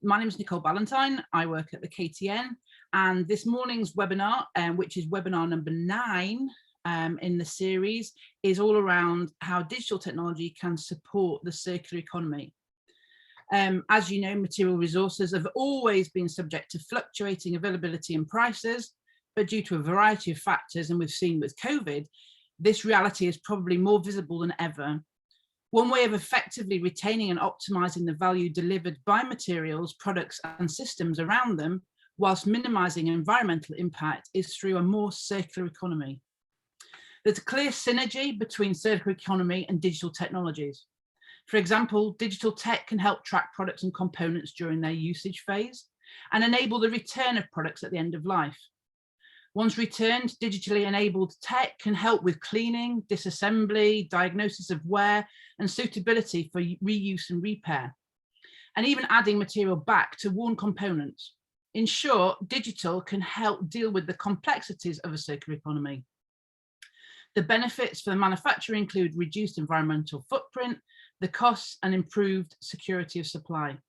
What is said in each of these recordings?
My name is Nicole Ballantyne. I work at the KTN, and this morning's webinar, which is webinar number 9 in the series, is all around how digital technology can support the circular economy. As you know, material resources have always been subject to fluctuating availability and prices, but due to a variety of factors, and we've seen with COVID, this reality is probably more visible than ever. One way of effectively retaining and optimizing the value delivered by materials, products and systems around them, whilst minimizing environmental impact, is through a more circular economy. There's a clear synergy between circular economy and digital technologies. For example, digital tech can help track products and components during their usage phase and enable the return of products at the end of life. Once returned, digitally enabled tech can help with cleaning, disassembly, diagnosis of wear, and suitability for reuse and repair, and even adding material back to worn components. In short, digital can help deal with the complexities of a circular economy. The benefits for the manufacturer include reduced environmental footprint, the costs, and improved security of supply.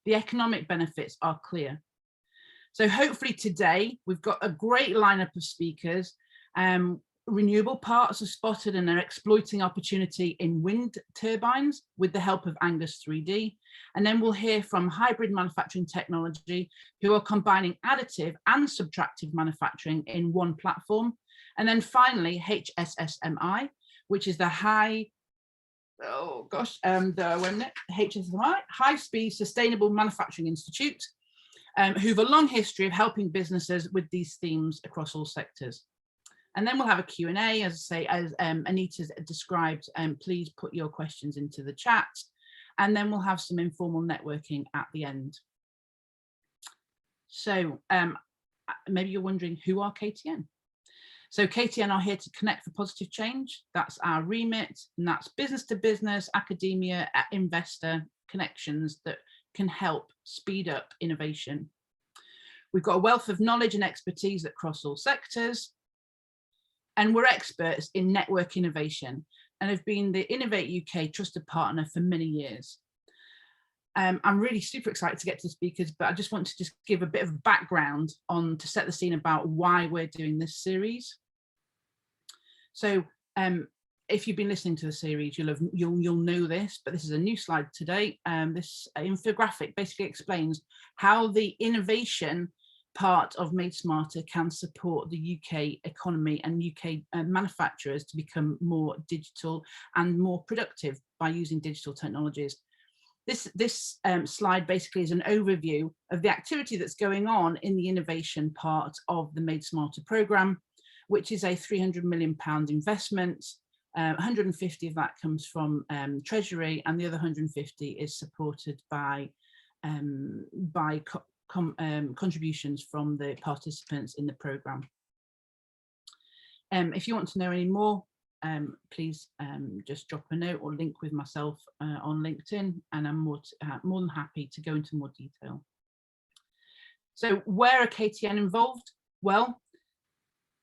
The economic benefits are clear. So hopefully today we've got a great lineup of speakers. Renewable Parts are spotted and are exploiting opportunity in wind turbines with the help of Angus 3D. And then we'll hear from Hybrid Manufacturing Technology, who are combining additive and subtractive manufacturing in one platform. And then finally, HSSMI, which is the High Speed Sustainable Manufacturing Institute, who have a long history of helping businesses with these themes across all sectors. And then we'll have a Q&A, as I say, as Anita's described, please put your questions into the chat. And then we'll have some informal networking at the end. So maybe you're wondering, who are KTN? So KTN are here to connect for positive change. That's our remit, and that's business to business, academia, investor connections that can help speed up innovation. We've got a wealth of knowledge and expertise that cross all sectors, and we're experts in network innovation and have been the Innovate UK trusted partner for many years. I'm really super excited to get to the speakers, but I just want to give a bit of background on to set the scene about why we're doing this series. So if you've been listening to the series, you'll know this, but this is a new slide today. This infographic basically explains how the innovation part of Made Smarter can support the UK economy and UK manufacturers to become more digital and more productive by using digital technologies. This slide basically is an overview of the activity that's going on in the innovation part of the Made Smarter programme, which is a £300 million investment. 150 of that comes from Treasury, and the other 150 is supported by contributions from the participants in the programme. If you want to know any more, please just drop a note or link with myself on LinkedIn, and I'm more than happy to go into more detail. So where are KTN involved? Well,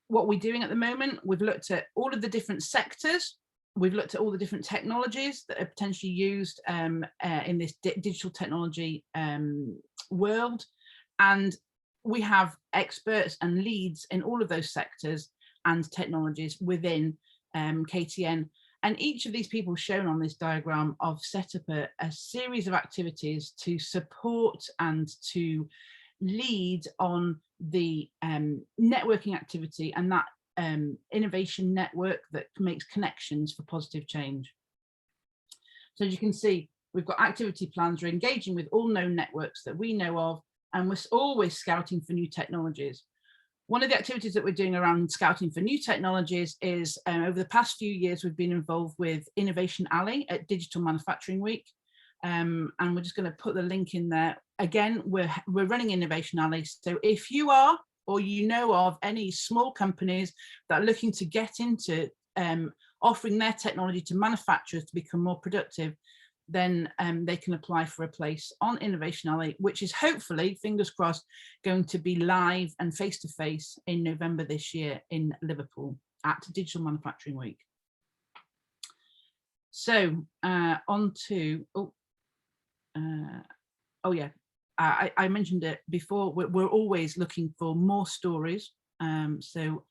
what we're doing at the moment, we've looked at all of the different sectors. We've looked at all the different technologies that are potentially used in this digital technology world. And we have experts and leads in all of those sectors and technologies within KTN. And each of these people shown on this diagram have set up a series of activities to support and to lead on the networking activity and that innovation network that makes connections for positive change. So as you can see, we've got activity plans. We're engaging with all known networks that we know of, and we're always scouting for new technologies. One of the activities that we're doing around scouting for new technologies is over the past few years, we've been involved with Innovation Alley at Digital Manufacturing Week. And we're just going to put the link in there. Again, we're running Innovation Alley. So if you are, or you know of any small companies that are looking to get into offering their technology to manufacturers to become more productive, then they can apply for a place on Innovation Alley, which is hopefully, fingers crossed, going to be live and face-to-face in November this year in Liverpool at Digital Manufacturing Week. So on to, I mentioned it before, we're always looking for more stories. So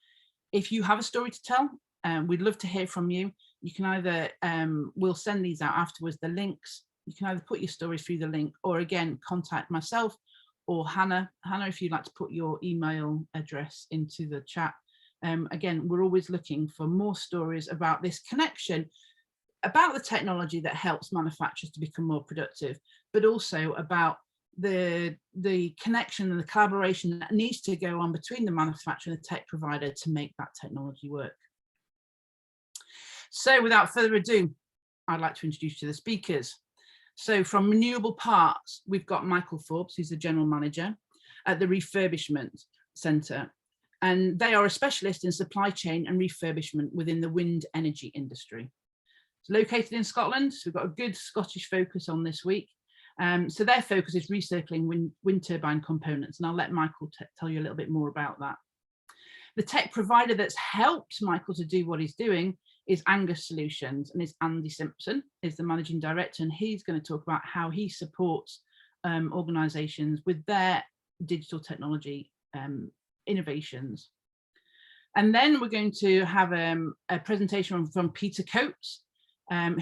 if you have a story to tell, we'd love to hear from you. You can either, we'll send these out afterwards, the links. You can either put your stories through the link, or again, contact myself or Hannah. Hannah, if you'd like to put your email address into the chat. Again, we're always looking for more stories about this connection, about the technology that helps manufacturers to become more productive, but also about the connection and the collaboration that needs to go on between the manufacturer and the tech provider to make that technology work. So without further ado, I'd like to introduce you to the speakers. So from Renewable Parts, we've got Michael Forbes, who's the general manager at the Refurbishment Centre. And they are a specialist in supply chain and refurbishment within the wind energy industry. It's located in Scotland, so we've got a good Scottish focus on this week. So their focus is recircling wind turbine components, and I'll let Michael tell you a little bit more about that. The tech provider that's helped Michael to do what he's doing is Angus Solutions, and it's Andy Simpson is the managing director, and he's going to talk about how he supports organisations with their digital technology innovations. And then we're going to have a presentation from Peter Coates,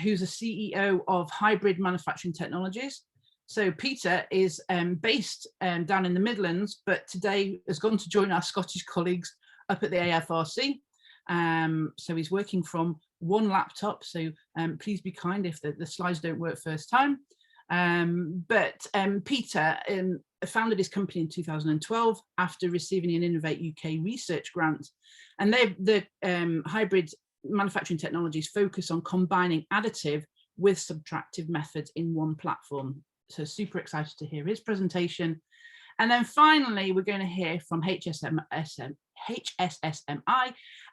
who's the CEO of Hybrid Manufacturing Technologies. So Peter is based down in the Midlands, but today has gone to join our Scottish colleagues up at the AFRC. So he's working from one laptop, so please be kind if the slides don't work first time. But Peter founded his company in 2012 after receiving an Innovate UK research grant. And the hybrid manufacturing technologies focus on combining additive with subtractive methods in one platform. So super excited to hear his presentation. And then finally, we're going to hear from HSSMI,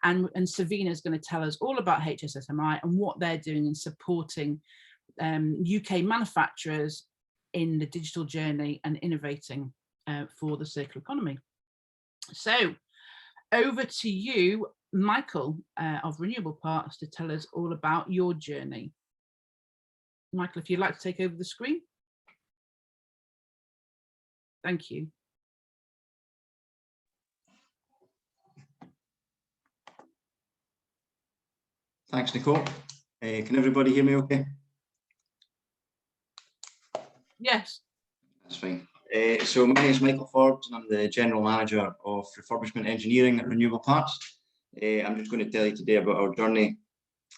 and Savina is going to tell us all about HSSMI and what they're doing in supporting UK manufacturers in the digital journey and innovating for the circular economy. So over to you, Michael of Renewable Parts, to tell us all about your journey. Michael, if you'd like to take over the screen. Thank you. Thanks, Nicole. Can everybody hear me okay? Yes. That's fine. So my name is Michael Forbes, and I'm the General Manager of Refurbishment Engineering at Renewable Parts. I'm just going to tell you today about our journey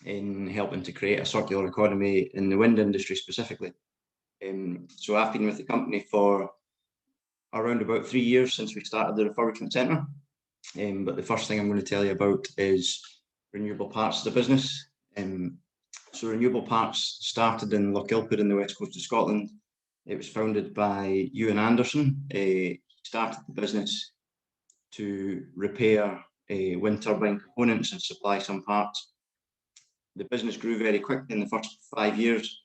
in helping to create a circular economy in the wind industry specifically. So I've been with the company for around about 3 years since we started the Refurbishment Centre. But the first thing I'm going to tell you about is Renewable Parts, the business. So Renewable Parts started in Lochilphead in the west coast of Scotland. It was founded by Ewan Anderson. He started the business to repair wind turbine components and supply some parts. The business grew very quickly in the first 5 years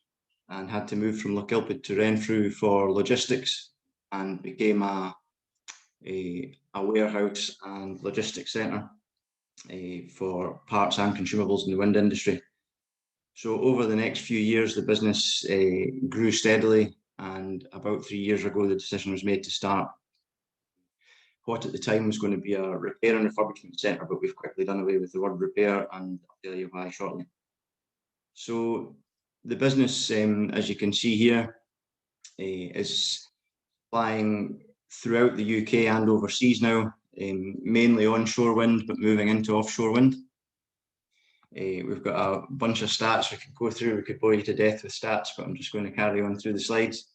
and had to move from Lochilphead to Renfrew for logistics, and became a warehouse and logistics centre for parts and consumables in the wind industry. So over the next few years, the business grew steadily, and about 3 years ago, the decision was made to start what at the time was going to be a repair and refurbishment centre, but we've quickly done away with the word repair, and I'll tell you why shortly. So the business, as you can see here, is supplying throughout the UK and overseas now, mainly onshore wind, but moving into offshore wind. We've got a bunch of stats we could go through. We could bore you to death with stats, but I'm just going to carry on through the slides.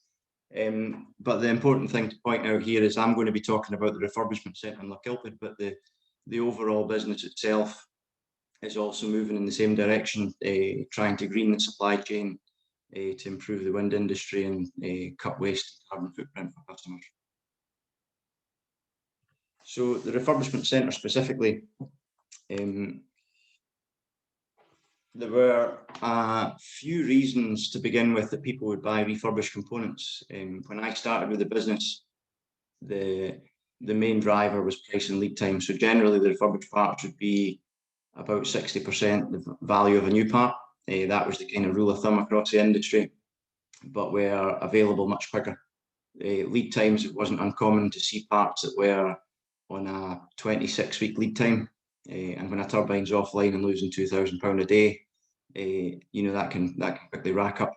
But the important thing to point out here is I'm going to be talking about the refurbishment centre in Lochilphead, but the overall business itself is also moving in the same direction, trying to green the supply chain to improve the wind industry and cut waste and carbon footprint for customers. So the refurbishment centre specifically, there were a few reasons to begin with that people would buy refurbished components. When I started with the business, the main driver was price and lead time. So generally the refurbished parts would be about 60% the value of a new part. That was the kind of rule of thumb across the industry, but were available much quicker. lead times, it wasn't uncommon to see parts that were on a 26-week lead time. And when a turbine's offline and losing £2,000 a day, that can quickly rack up.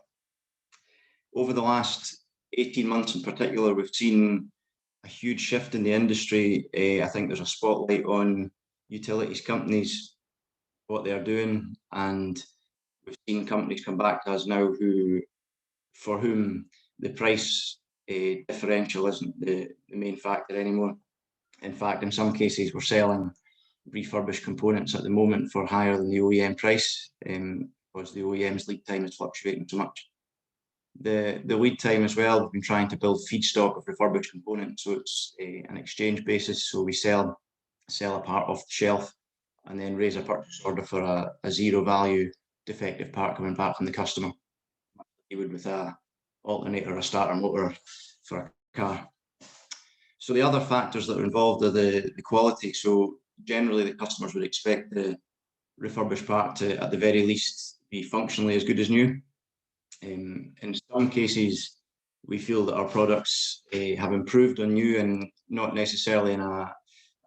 Over the last 18 months in particular, we've seen a huge shift in the industry. I think there's a spotlight on utilities companies, what they're doing, and we've seen companies come back to us now for whom the price differential isn't the main factor anymore. In fact, in some cases, we're selling refurbished components at the moment for higher than the OEM price, because the OEM's lead time is fluctuating so much. The lead time as well, we've been trying to build feedstock of refurbished components, so it's an exchange basis. So we sell a part off the shelf and then raise a purchase order for a zero value defective part coming back from the customer. You would with a alternator or a starter motor for a car. So the other factors that are involved are the quality. So generally the customers would expect the refurbished part to, at the very least, be functionally as good as new. In some cases, we feel that our products have improved on new, and not necessarily in a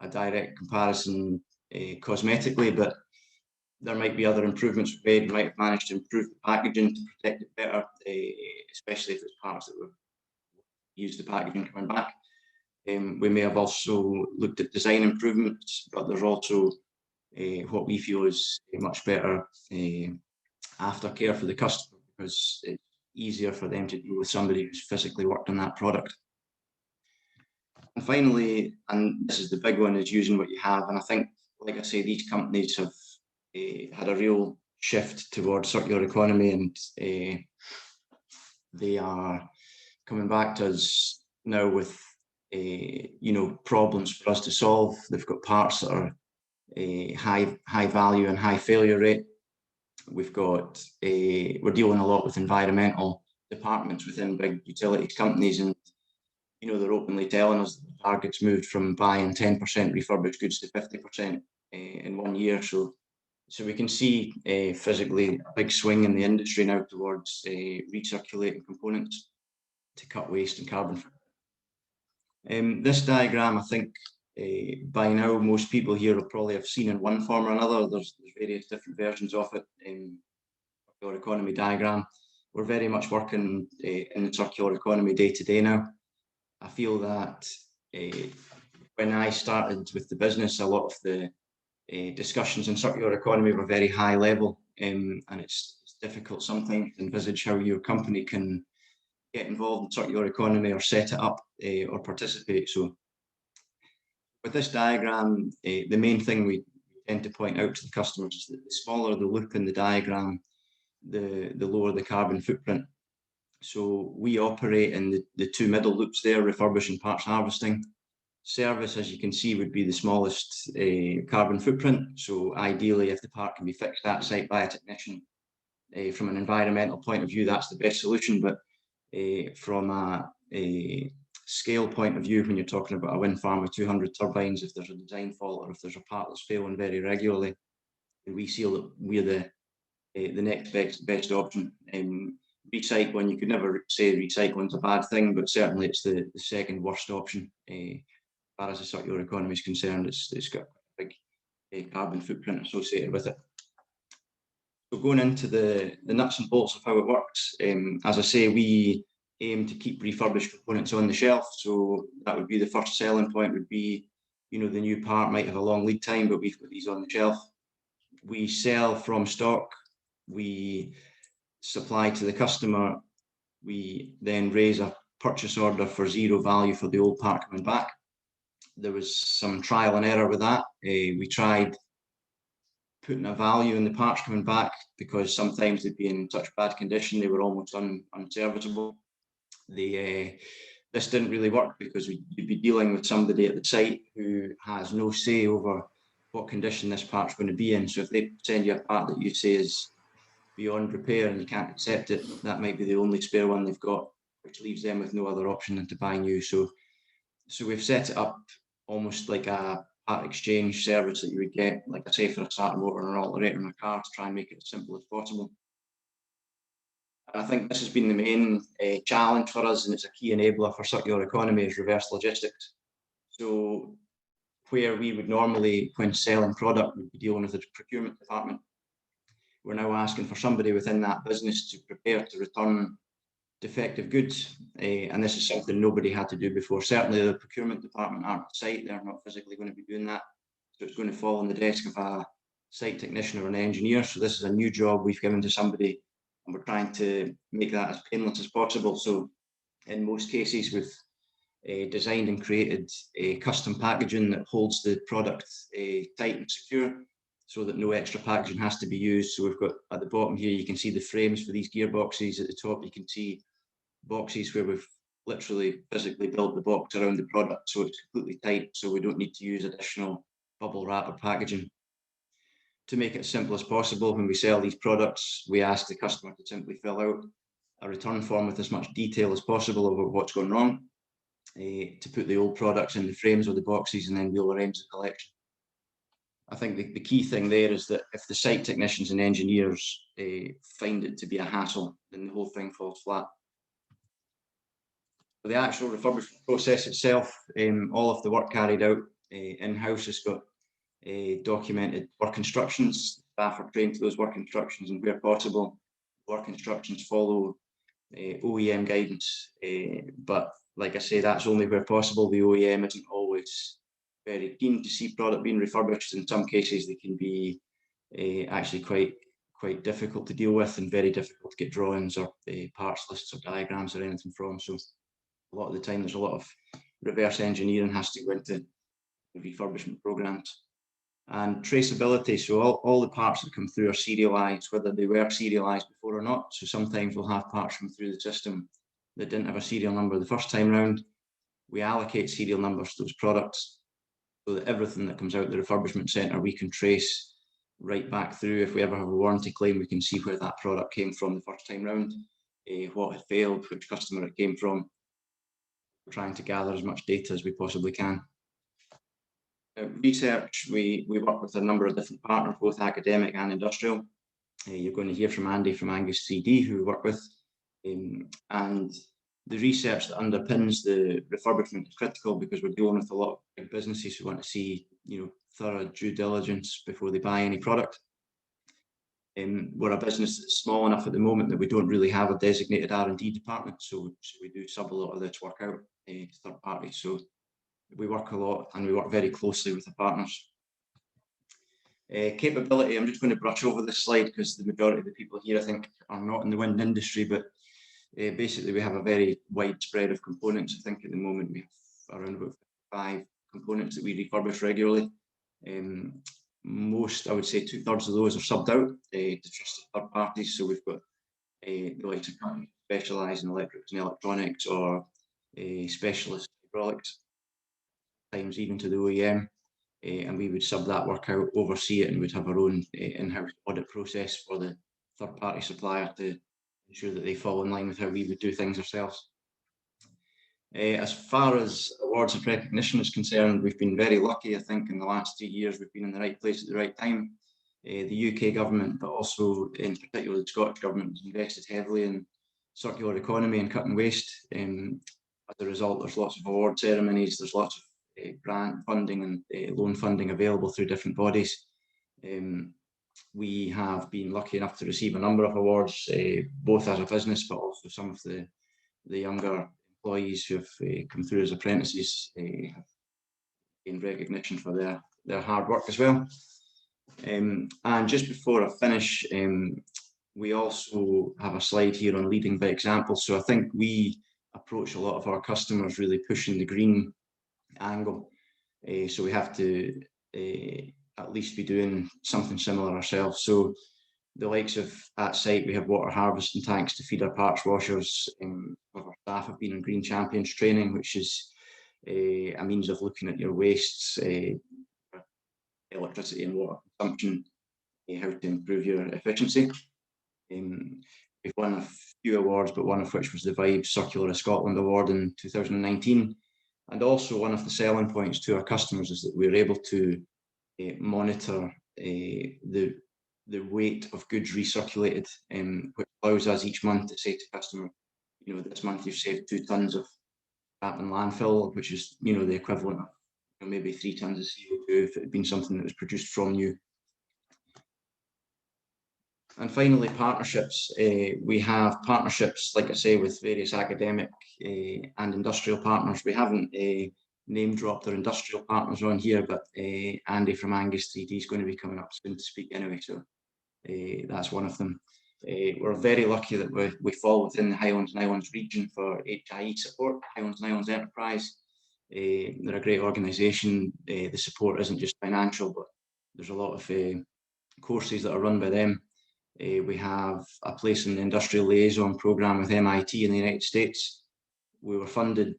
direct comparison cosmetically, but there might be other improvements we've made. We might have managed to improve the packaging to protect it better, especially if it's parts that we've used the packaging coming back. We may have also looked at design improvements, but there's also what we feel is a much better aftercare for the customer, because it's easier for them to deal with somebody who's physically worked on that product. And finally, and this is the big one, is using what you have. And I think, like I say, these companies have had a real shift towards circular economy, and they are coming back to us now with problems for us to solve. They've got parts that are high value and high failure rate. We're dealing a lot with environmental departments within big utilities companies, and they're openly telling us that the target's moved from buying 10% refurbished goods to 50% in 1 year. So we can see physically a big swing in the industry now towards recirculating components to cut waste and carbon. This diagram, I think by now most people here will probably have seen in one form or another. There's various different versions of it. Circular economy diagram. We're very much working in the circular economy day to day now. I feel that when I started with the business, a lot of the discussions in circular economy were very high level, and it's difficult sometimes to envisage how your company can get involved in circular economy or set it up or participate. So with this diagram, the main thing we tend to point out to the customers is that the smaller the loop in the diagram, the lower the carbon footprint. So we operate in the two middle loops there, refurbishing, parts harvesting. Service, as you can see, would be the smallest carbon footprint. So ideally, if the part can be fixed at site by a technician, from an environmental point of view, that's the best solution. But from a scale point of view, when you're talking about a wind farm with 200 turbines, if there's a design fault or if there's a part that's failing very regularly, we feel that we're the next best option. Recycling, you could never say recycling is a bad thing, but certainly it's the second worst option. As far as the circular economy is concerned, it's got a big carbon footprint associated with it. So going into the nuts and bolts of how it works, as I say, we aim to keep refurbished components on the shelf. So that would be the first selling point, would be, the new part might have a long lead time, but we've got these on the shelf. We sell from stock, we supply to the customer, we then raise a purchase order for zero value for the old part coming back. There was some trial and error with that. We tried putting a value in the parts coming back, because sometimes they'd be in such bad condition they were almost unserviceable. This didn't really work, because you'd be dealing with somebody at the site who has no say over what condition this part's going to be in. So if they send you a part that you say is beyond repair and you can't accept it, that might be the only spare one they've got, which leaves them with no other option than to buy new. So we've set it up almost like a part exchange service that you would get, like I say, for a starter motor and an alternator in a car, to try and make it as simple as possible. I think this has been the main challenge for us, and it's a key enabler for circular economy, is reverse logistics. So where we would normally, when selling product, we'd be dealing with the procurement department, we're now asking for somebody within that business to prepare to return defective goods, and this is something nobody had to do before. Certainly the procurement department aren't on site, they're not physically going to be doing that, so it's going to fall on the desk of a site technician or an engineer. So this is a new job we've given to somebody, and we're trying to make that as painless as possible. So in most cases we've designed and created a custom packaging that holds the product tight and secure, so that no extra packaging has to be used. So we've got at the bottom here, you can see the frames for these gearboxes. At the top, you can see boxes where we've literally physically built the box around the product, so it's completely tight, so we don't need to use additional bubble wrap or packaging. To make it as simple as possible, when we sell these products, we ask the customer to simply fill out a return form with as much detail as possible over what's gone wrong, to put the old products in the frames or the boxes, and then we'll arrange the collection. I think the key thing there is that if the site technicians and engineers find it to be a hassle, then the whole thing falls flat. For the actual refurbishment process itself, all of the work carried out in-house has got documented work instructions. Staff are trained to those work instructions, and where possible, work instructions follow OEM guidance. But like I say, that's only where possible. The OEM isn't always very keen to see product being refurbished. In some cases, they can be actually quite difficult to deal with, and very difficult to get drawings or parts lists or diagrams or anything from. So a lot of the time, there's a lot of reverse engineering has to go into the refurbishment programs. And traceability, so all the parts that come through are serialized, whether they were serialized before or not. So sometimes we'll have parts come through the system that didn't have a serial number the first time round. We allocate serial numbers to those products, so that everything that comes out of the refurbishment centre we can trace right back through. If we ever have a warranty claim, we can see where that product came from the first time round, what had failed, which customer it came from. We're trying to gather as much data as we possibly can. Research, we work with a number of different partners, both academic and industrial. You're going to hear from Andy from Angus 3D, who we work with. And the research that underpins the refurbishment is critical, because we're dealing with a lot of big businesses who want to see, thorough due diligence before they buy any product. We're a business that's small enough at the moment that we don't really have a designated R&D department, so we do sub a lot of this work out to third parties. So we work a lot, and we work very closely with the partners. Capability, I'm just going to brush over this slide because the majority of the people here, I think, are not in the wind industry, but basically we have a very wide spread of components. I think at the moment we have around about 5 components that we refurbish regularly. Most, I would say 2/3 of those are subbed out to trusted third parties. So we've got the likes of companies specialise in electrics and electronics, or specialist hydraulics, times even to the OEM, and we would sub that work out, oversee it, and we'd have our own in-house audit process for the third party supplier to ensure that they fall in line with how we would do things ourselves. As far as awards and recognition is concerned, we've been very lucky. I think in the last 3 years we've been in the right place at the right time. The UK government, but also in particular the Scottish government, has invested heavily in circular economy and cutting waste. As a result, there's lots of award ceremonies, there's lots of grant funding and loan funding available through different bodies. We have been lucky enough to receive a number of awards, both as a business, but also some of the younger employees who have come through as apprentices have gained recognition for their hard work as well. And just before I finish, we also have a slide here on leading by example. So I think we approach a lot of our customers really pushing the green angle. So we have to at least be doing something similar ourselves. So the likes of at site, we have water harvesting tanks to feed our parts washers. Our staff have been in Green Champions training, which is a means of looking at your wastes, electricity and water consumption, how to improve your efficiency. We've won a few awards, but one of which was the Vibe Circular of Scotland Award in 2019. And also one of the selling points to our customers is that we're able to monitor the the weight of goods recirculated, which allows us each month to say to customer, you know, this month you've saved 2 tons of scrap and landfill, which is, you know, the equivalent of, you know, maybe 3 tons of CO2 if it had been something that was produced from you. And finally, partnerships. We have partnerships, like I say, with various academic and industrial partners. We haven't name dropped our industrial partners on here, but Andy from Angus 3D is going to be coming up soon to speak anyway, so that's one of them. We're very lucky that we fall within the Highlands and Islands region for HIE support, Highlands and Islands Enterprise. They're a great organisation. The support isn't just financial, but there's a lot of courses that are run by them. We have a place in the Industrial Liaison Programme with MIT in the United States. We were funded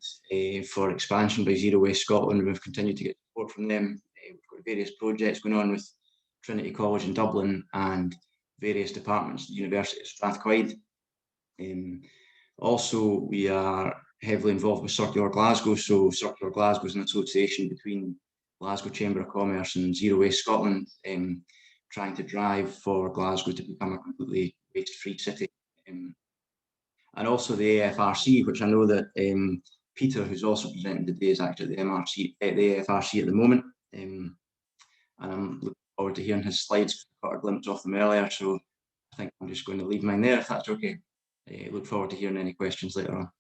for expansion by Zero Waste Scotland, and we've continued to get support from them. We've got various projects going on with Trinity College in Dublin and various departments at the University of Strathclyde. Also, we are heavily involved with Circular Glasgow. So Circular Glasgow is an association between Glasgow Chamber of Commerce and Zero Waste Scotland, trying to drive for Glasgow to become a completely waste-free city. And also the AFRC, which I know that Peter, who's also presenting today, is actually at the AFRC at the moment. And I'm looking forward to hearing his slides. I got a glimpse of them earlier, so I think I'm just going to leave mine there, if that's okay. Look forward to hearing any questions later on.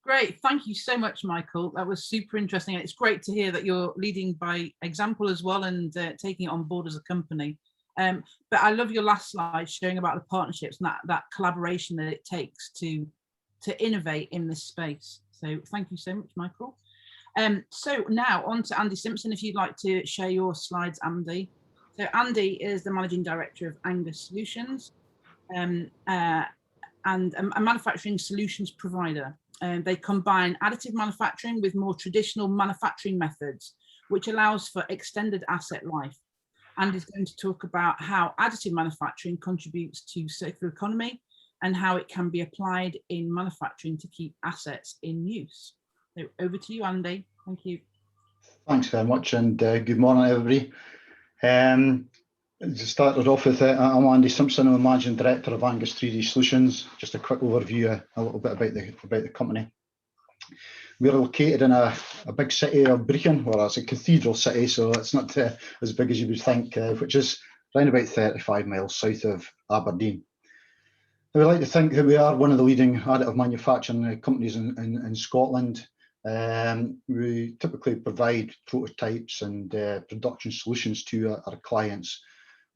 Great, thank you so much, Michael. That was super interesting. And it's great to hear that you're leading by example as well and taking it on board as a company. But I love your last slide showing about the partnerships and that collaboration that it takes to innovate in this space. So thank you so much, Michael. So now on to Andy Simpson, if you'd like to share your slides, Andy. So Andy is the Managing Director of Angus Solutions and a manufacturing solutions provider. They combine additive manufacturing with more traditional manufacturing methods, which allows for extended asset life. And is going to talk about how additive manufacturing contributes to circular economy and how it can be applied in manufacturing to keep assets in use. So over to you, Andy. Thank you. Thanks very much, and good morning, everybody. To start it off with, I'm Andy Simpson. I'm the Managing Director of Angus 3D Solutions. Just a quick overview, a little bit about the company. We're located in a big city of Brechin, well, it's a cathedral city, so it's not as big as you would think, which is around about 35 miles south of Aberdeen. We like to think that we are one of the leading additive manufacturing companies in Scotland. We typically provide prototypes and production solutions to our clients,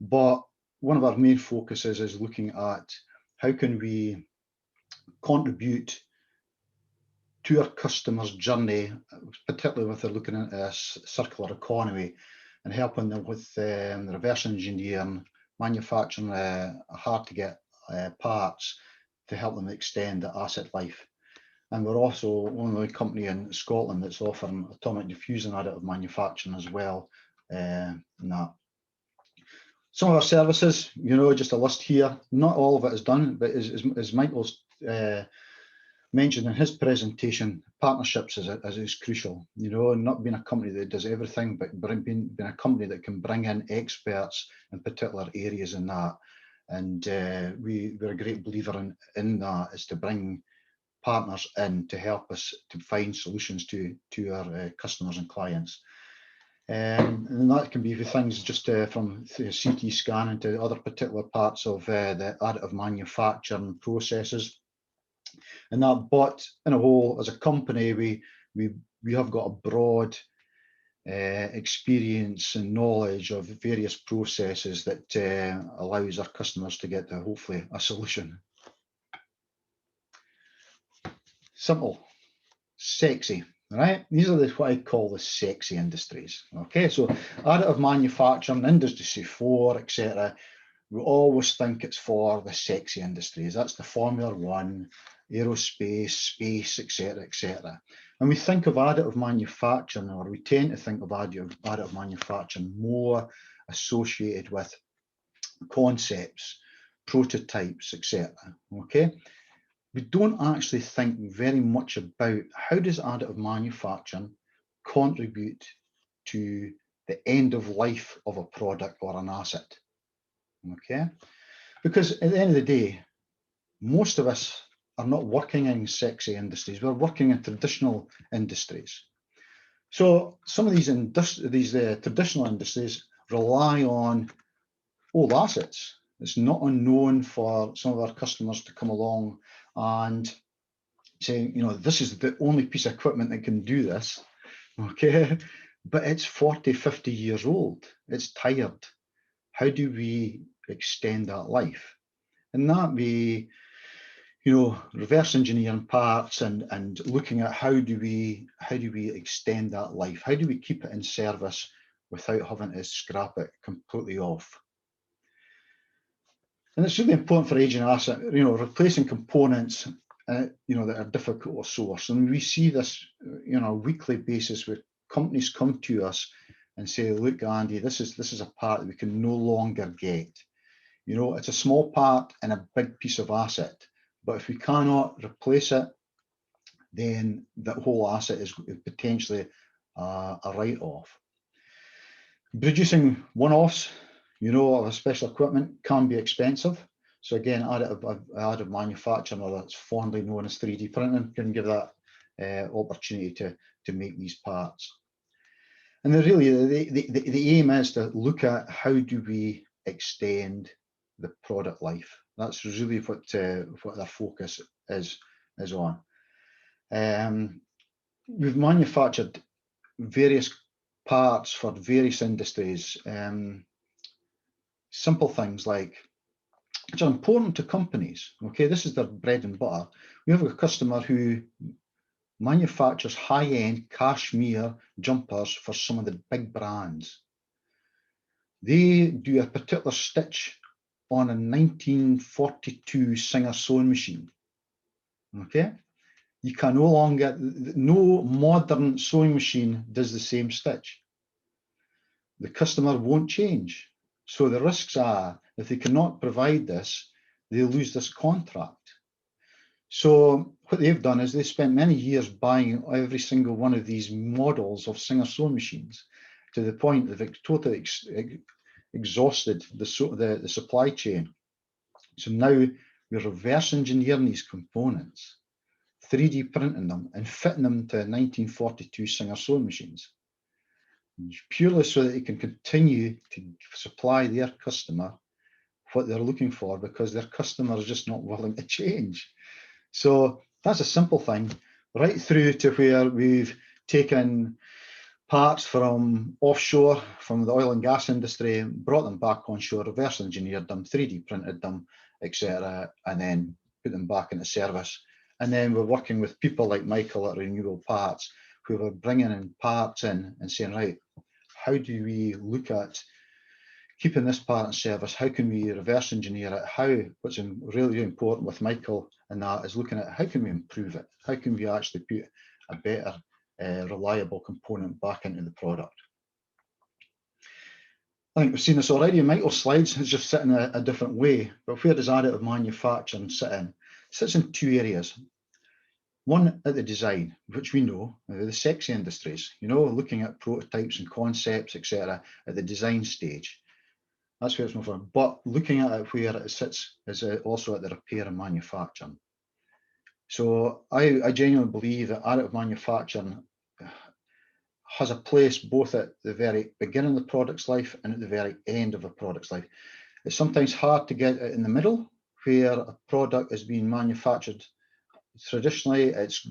but one of our main focuses is looking at how can we contribute to our customers' journey, particularly if they're looking at a circular economy, and helping them with reverse engineering, manufacturing hard to get parts to help them extend the asset life. And we're also one of the company in Scotland that's offering atomic diffusion additive manufacturing as well. Some of our services, you know, just a list here. Not all of it is done, but as Michael's mentioned in his presentation, partnerships is crucial. You know, and not being a company that does everything, but being a company that can bring in experts in particular areas in that. And we're a great believer in that, is to bring partners in to help us to find solutions to our customers and clients. And that can be for things just from CT scanning to other particular parts of the additive manufacturing processes. And that, but in a whole, as a company, we have got a broad experience and knowledge of various processes that allows our customers to get to hopefully a solution. Simple, sexy, right? These are what I call the sexy industries. Okay, so additive manufacturing, industry 4, etc. We always think it's for the sexy industries. That's the Formula 1, aerospace, space, etc., etc. And we think of additive manufacturing, or we tend to think of additive manufacturing more associated with concepts, prototypes, etc. Okay, we don't actually think very much about how does additive manufacturing contribute to the end of life of a product or an asset. Okay, because at the end of the day, most of us are not working in sexy industries. We're working in traditional industries. So some of these traditional industries rely on old assets. It's not unknown for some of our customers to come along and say, you know, this is the only piece of equipment that can do this. Okay, but it's 40, 50 years old. It's tired. How do we extend that life? And that be, you know, reverse engineering parts and looking at how do we extend that life? How do we keep it in service without having to scrap it completely off? And it's really important for aging asset, you know, replacing components, you know, that are difficult to source. And we see this, you know, on a weekly basis where companies come to us and say, look, Andy, this is a part that we can no longer get. You know, it's a small part in a big piece of asset, but if we cannot replace it, then that whole asset is potentially a write-off. Producing one-offs, you know, of a special equipment can be expensive. So again, additive manufacturing, or that's fondly known as 3D printing, can give that opportunity to make these parts. And the aim is to look at how do we extend the product life. That's really what their focus is on. We've manufactured various parts for various industries. Simple things like, which are important to companies. Okay, this is their bread and butter. We have a customer who manufactures high-end cashmere jumpers for some of the big brands. They do a particular stitch on a 1942 Singer sewing machine. Okay, you can no modern sewing machine does the same stitch. The customer won't change. So the risks are, if they cannot provide this, they lose this contract. So what they've done is they spent many years buying every single one of these models of Singer sewing machines, to the point that they've totally exhausted the supply chain. So now we're reverse engineering these components, 3D printing them and fitting them to 1942 Singer sewing machines, purely so that they can continue to supply their customer what they're looking for, because their customer is just not willing to change. So that's a simple thing, right through to where we've taken parts from offshore, from the oil and gas industry, brought them back onshore, reverse engineered them, 3D printed them, etc., and then put them back into service. And then we're working with people like Michael at Renewable Parts, who are bringing in parts in and saying, right, how do we look at keeping this part in service? How can we reverse engineer it? What's really important with Michael and that is looking at how can we improve it? How can we actually put a better, reliable component back into the product? I think we've seen this already. Michael's slides is just sitting a different way, but where does additive manufacturing sit in? It sits in two areas. One at the design, which we know, the sexy industries, you know, looking at prototypes and concepts, etc., at the design stage. That's where it's more fun. But looking at it where it sits is also at the repair and manufacturing. So I genuinely believe that additive manufacturing has a place both at the very beginning of the product's life and at the very end of a product's life. It's sometimes hard to get it in the middle, where a product is being manufactured. Traditionally, it's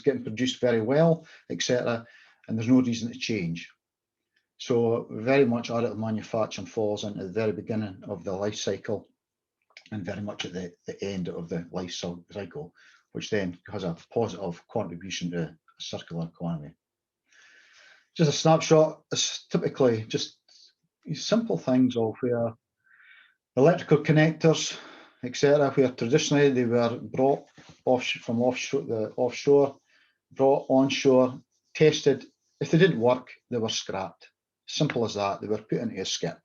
getting produced very well, etc., and there's no reason to change. So very much additive manufacturing falls into the very beginning of the life cycle and very much at the end of the life cycle, which then has a positive contribution to a circular economy. Just a snapshot, it's typically just simple things of where electrical connectors, etc., where traditionally they were brought from offshore, brought onshore, tested. If they didn't work, they were scrapped. Simple as that. They were put into a skip.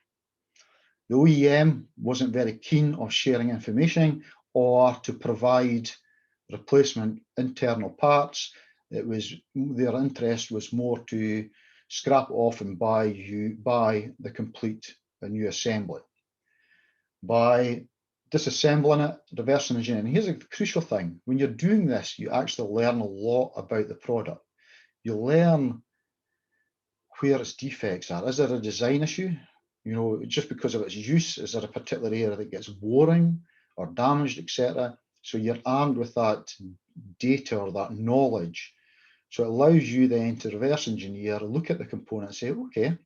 The OEM wasn't very keen on sharing information or to provide replacement internal parts. It was their interest was more to scrap off and buy the complete new assembly. by disassembling it, reverse engineering. Here's a crucial thing. When you're doing this, you actually learn a lot about the product. You learn where its defects are. Is there a design issue? You know, just because of its use, is there a particular area that gets boring or damaged, etc.? So you're armed with that data or that knowledge. So it allows you then to reverse engineer, look at the component and say, okay,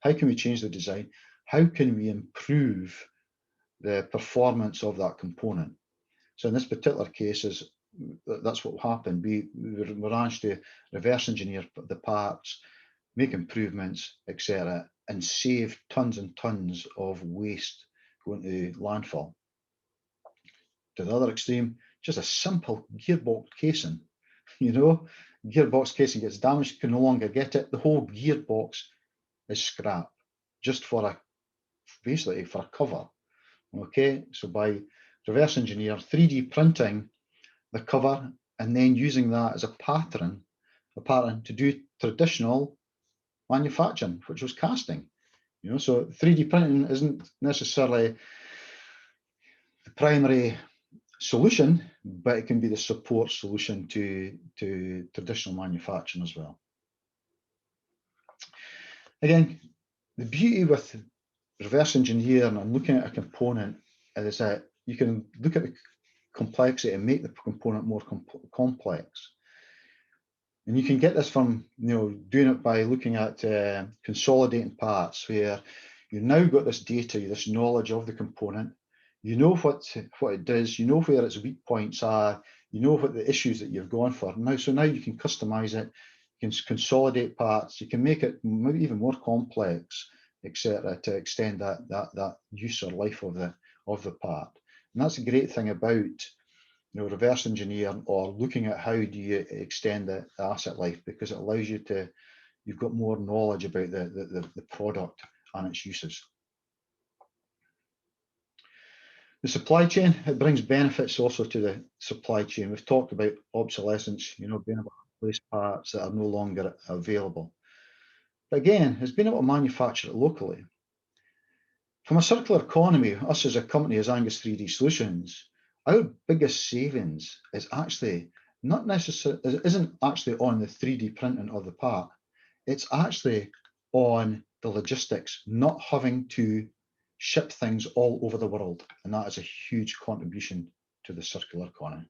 how can we change the design? How can we improve the performance of that component? So in this particular case, that's what happened. We managed to reverse engineer the parts, make improvements, etc., and save tons and tons of waste going to landfill. To the other extreme, just a simple gearbox casing. You know, gearbox casing gets damaged, can no longer get it. The whole gearbox is scrap, just for basically for a cover. Okay, so by reverse engineer, 3D printing the cover and then using that as a pattern to do traditional manufacturing, which was casting. You know, so 3D printing isn't necessarily the primary solution, but it can be the support solution to traditional manufacturing as well. Again, the beauty with reverse engineering and looking at a component is that you can look at the complexity and make the component more complex. And you can get this from, you know, doing it by looking at consolidating parts, where you've now got this data, this knowledge of the component. You know what it does, you know where its weak points are, you know what the issues that you've gone for. So now you can customize it, you can consolidate parts, you can make it maybe even more complex, etc., to extend that use or life of the part. And that's a great thing about, you know, reverse engineering or looking at how do you extend the asset life, because it allows you to, you've got more knowledge about the product and its uses. The supply chain, it brings benefits also to the supply chain. We've talked about obsolescence, you know, being able to replace parts that are no longer available. But again, it's being able to manufacture it locally. From a circular economy, us as a company, as Angus 3D Solutions, our biggest savings is actually isn't actually on the 3D printing of the part. It's actually on the logistics, not having to ship things all over the world. And that is a huge contribution to the circular economy.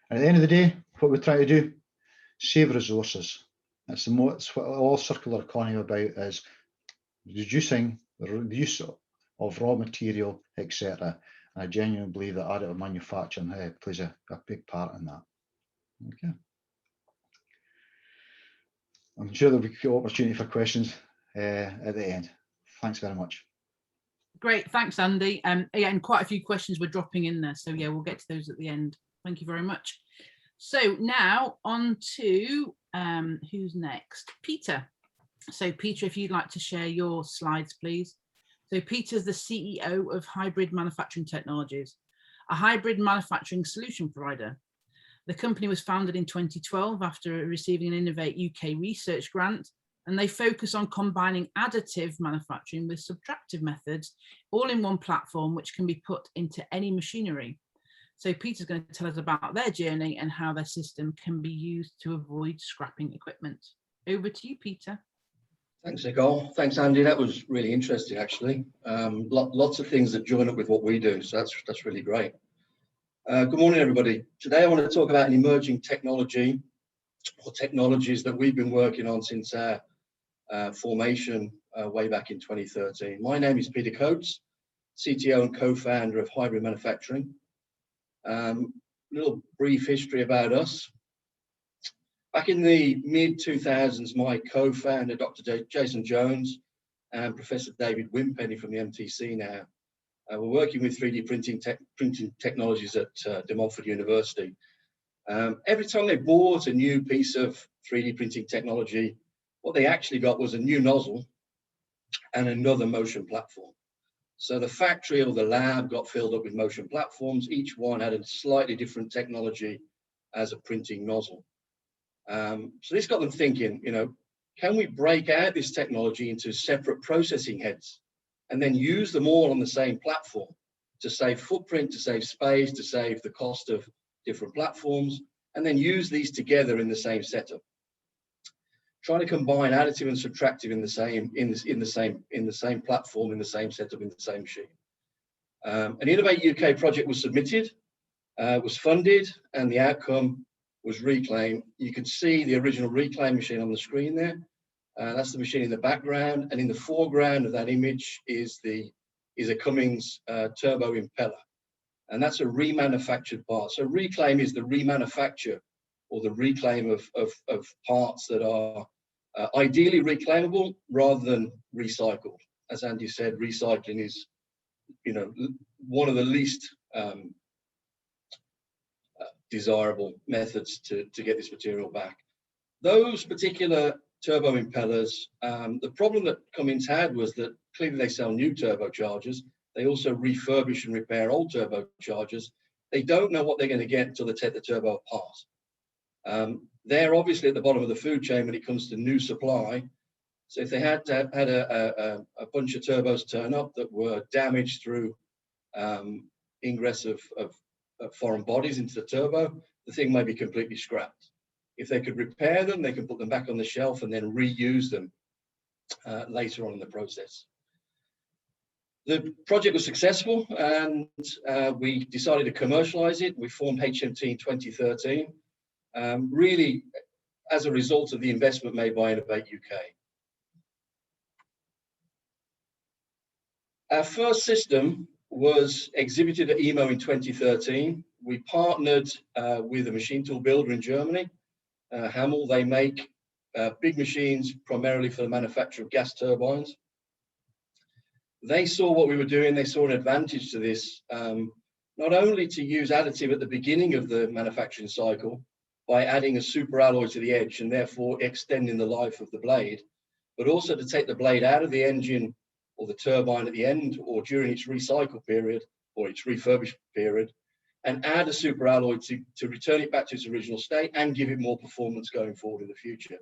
And at the end of the day, what we try to do, save resources. That's what all circular economy about, is reducing the use of raw material, etc. And I genuinely believe that additive manufacturing plays a big part in that. Okay. I'm sure there'll be an opportunity for questions at the end. Thanks very much. Great, thanks, Andy. Again, quite a few questions were dropping in there, so yeah, we'll get to those at the end. Thank you very much. So now on to who's next? Peter. So Peter, if you'd like to share your slides, please. So Peter's the CEO of Hybrid Manufacturing Technologies, a hybrid manufacturing solution provider. The company was founded in 2012 after receiving an Innovate UK research grant, and they focus on combining additive manufacturing with subtractive methods, all in one platform, which can be put into any machinery. So Peter's going to tell us about their journey and how their system can be used to avoid scrapping equipment. Over to you, Peter. Thanks, Nicole. Thanks, Andy. That was really interesting, actually. Lots of things that join up with what we do, so that's really great. Good morning, everybody. Today I want to talk about an emerging technology or technologies that we've been working on since our formation way back in 2013. My name is Peter Coates, CTO and co-founder of Hybrid Manufacturing. Little brief history about us. Back in the mid-2000s, my co-founder, Dr. Jason Jones, and Professor David Wimpenny from the MTC now, were working with 3D printing technologies at De Montfort University. Every time they bought a new piece of 3D printing technology, what they actually got was a new nozzle and another motion platform. So the factory or the lab got filled up with motion platforms. Each one had a slightly different technology as a printing nozzle. So this got them thinking, you know, can we break out this technology into separate processing heads and then use them all on the same platform to save footprint, to save space, to save the cost of different platforms, and then use these together in the same setup. Trying to combine additive and subtractive in the same platform, in the same setup, in the same machine. An Innovate UK project was submitted, was funded, and the outcome was Reclaim. You can see the original Reclaim machine on the screen there. That's the machine in the background, and in the foreground of that image is a Cummins turbo impeller, and that's a remanufactured part. So Reclaim is the remanufacture or the reclaim of parts that are ideally reclaimable rather than recycled. As Andy said, recycling is, one of the least desirable methods to get this material back. Those particular turbo impellers, the problem that Cummins had was that clearly they sell new turbochargers. They also refurbish and repair old turbochargers. They don't know what they're going to get until they take the turbo apart. They're obviously at the bottom of the food chain when it comes to new supply. So if they had a bunch of turbos turn up that were damaged through ingress of foreign bodies into the turbo, the thing may be completely scrapped. If they could repair them, they can put them back on the shelf and then reuse them later on in the process. The project was successful, and we decided to commercialize it. We formed HMT in 2013, really as a result of the investment made by Innovate UK. Our first system was exhibited at EMO in 2013. We partnered with a machine tool builder in Germany, Hamel. They make big machines primarily for the manufacture of gas turbines. They saw what we were doing. They saw an advantage to this, not only to use additive at the beginning of the manufacturing cycle by adding a super alloy to the edge and therefore extending the life of the blade, but also to take the blade out of the engine or the turbine at the end or during its recycle period or its refurbished period, and add a super alloy to return it back to its original state and give it more performance going forward in the future.